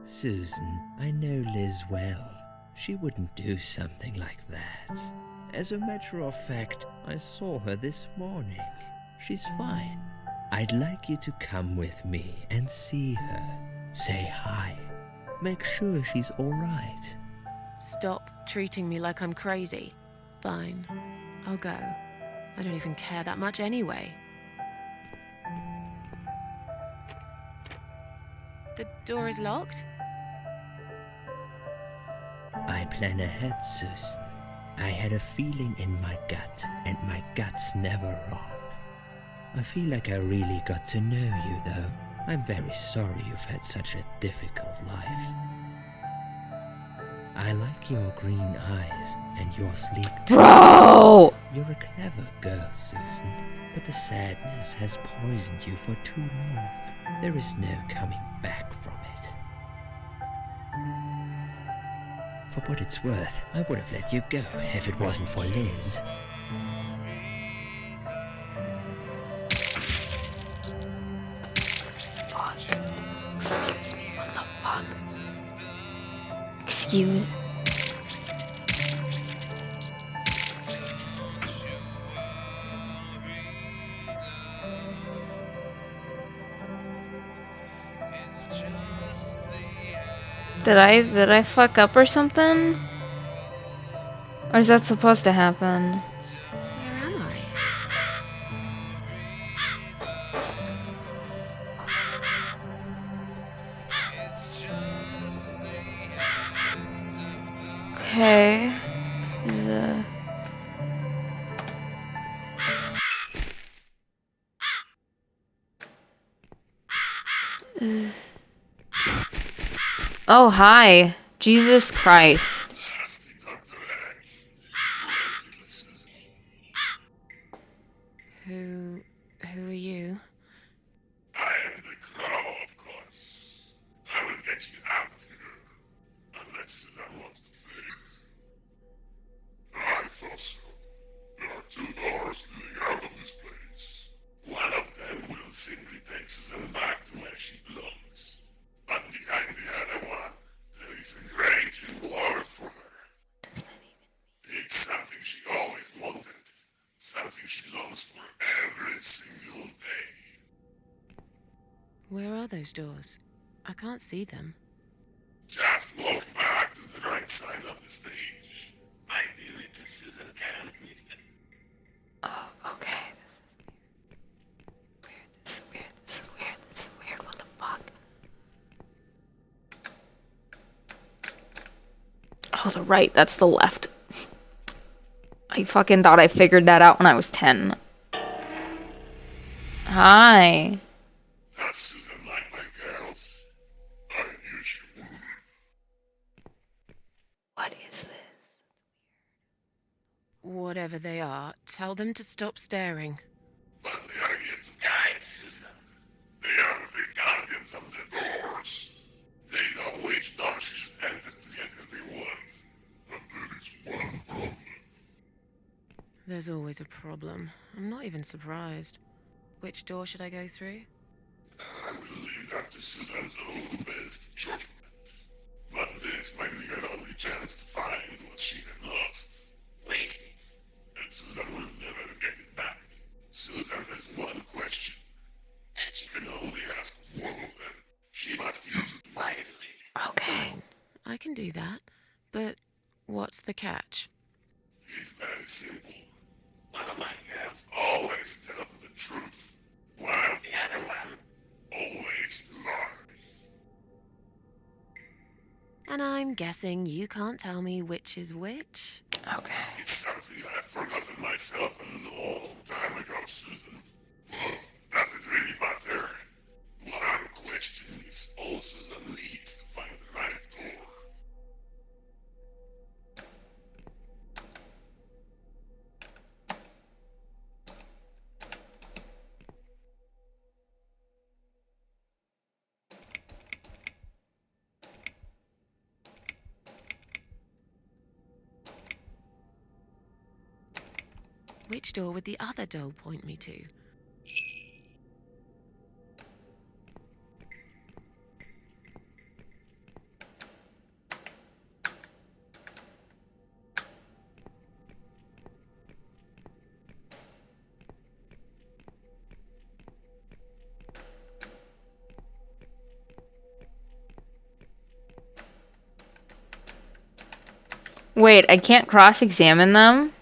Susan, I know Liz well. She wouldn't do something like that. As a matter of fact, I saw her this morning. She's fine. I'd like you to come with me and see her. Say hi. Make sure she's all right. Stop treating me like I'm crazy. Fine, I'll go. I don't even care that much anyway. The door is locked? I plan ahead, Susan. I had a feeling in my gut, and my gut's never wrong. I feel like I really got to know you, though. I'm very sorry you've had such a difficult life. I like your green eyes and your sleek... Bro! You're a clever girl, Susan, but the sadness has poisoned you for too long. There is no coming back from it. For what it's worth, I would have let you go if it wasn't for Liz. Fuck. Excuse me, what the fuck? Excuse. Did I fuck up or something? Or is that supposed to happen? Where am I? Okay. This is Oh, hi. Jesus Christ. Who are you? I am the Crow, of course. I will get you out of here. Unless Susan wants to stay. I thought so. There are two doors leading out of this place. One of them will simply take Susan back to where she belongs. But behind the other one, there is a great reward for her. It's something she always wanted. Something she longs for every single day. Where are those doors? I can't see them. Just walk back to the right side of the stage. Ideally, the Susan can't miss them. Oh, okay. This is weird. This is weird. This is weird. What the fuck? Oh, the right. That's the left. I fucking thought I figured that out when I was 10. Hi. That's Susan like my girls. I knew she would. What is this? Whatever they are, tell them to stop staring. But they are here to guide Susan. They are the guardians of the doors. They know which door she there's always a problem. I'm not even surprised. Which door should I go through? I will leave that to Susan's own best judgment. But this might be her only chance to find what she had lost. Waste it. And Susan will never get it back. Susan has one question, and she can only ask one of them. She must use it wisely. Okay, I can do that. But what's the catch? It's very simple. One of my girls always tells the truth, while the other one always lies. And I'm guessing you can't tell me which is which? Okay. It's something I've forgotten myself a long time ago, Susan. Well, does it really matter? One question is all Susan needs to find the right door. Which door would the other doll point me to? Wait, I can't cross-examine them?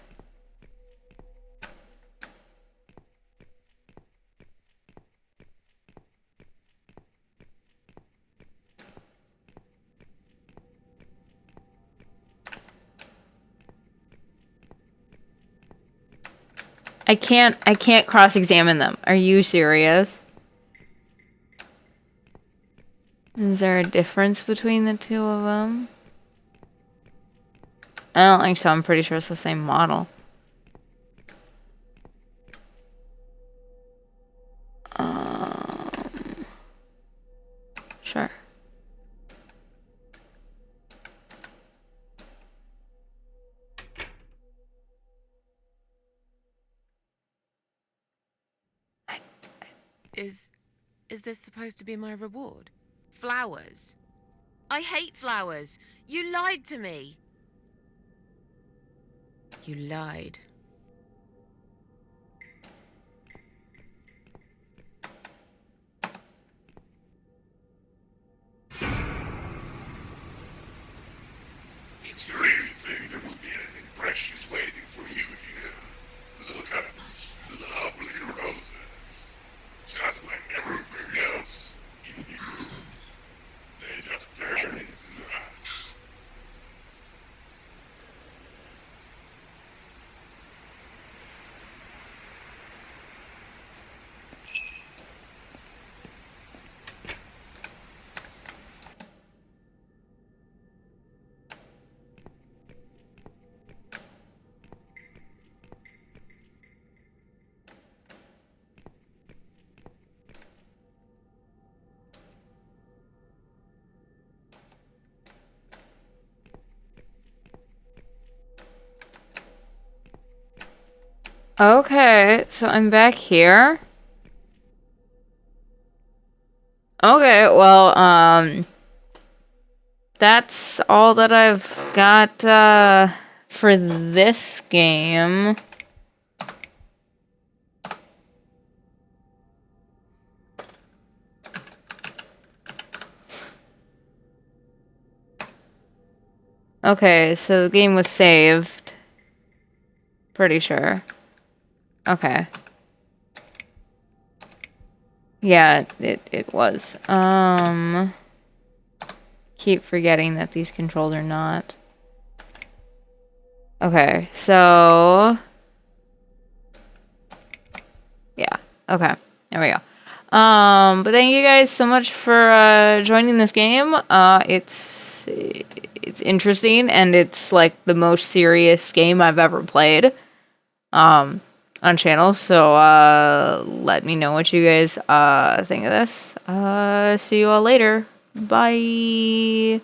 I can't cross-examine them. Are you serious? Is there a difference between the two of them? I don't think so. I'm pretty sure it's the same model. Sure. Is this supposed to be my reward? Flowers? I hate flowers. You lied to me. You lied. Did you really think there would be anything precious waiting for you here? Look at the lovely roses. Just like everything else in the room. They just turn into ash. Okay, so I'm back here. Okay, well, that's all that I've got, for this game. Okay, so the game was saved. Pretty sure. Okay. Yeah, it was. Keep forgetting that these controls are not. Okay, so yeah. Okay. There we go. But thank you guys so much for joining this game. It's interesting, and it's like the most serious game I've ever played on channel. So let me know what you guys think of this. See you all later. Bye.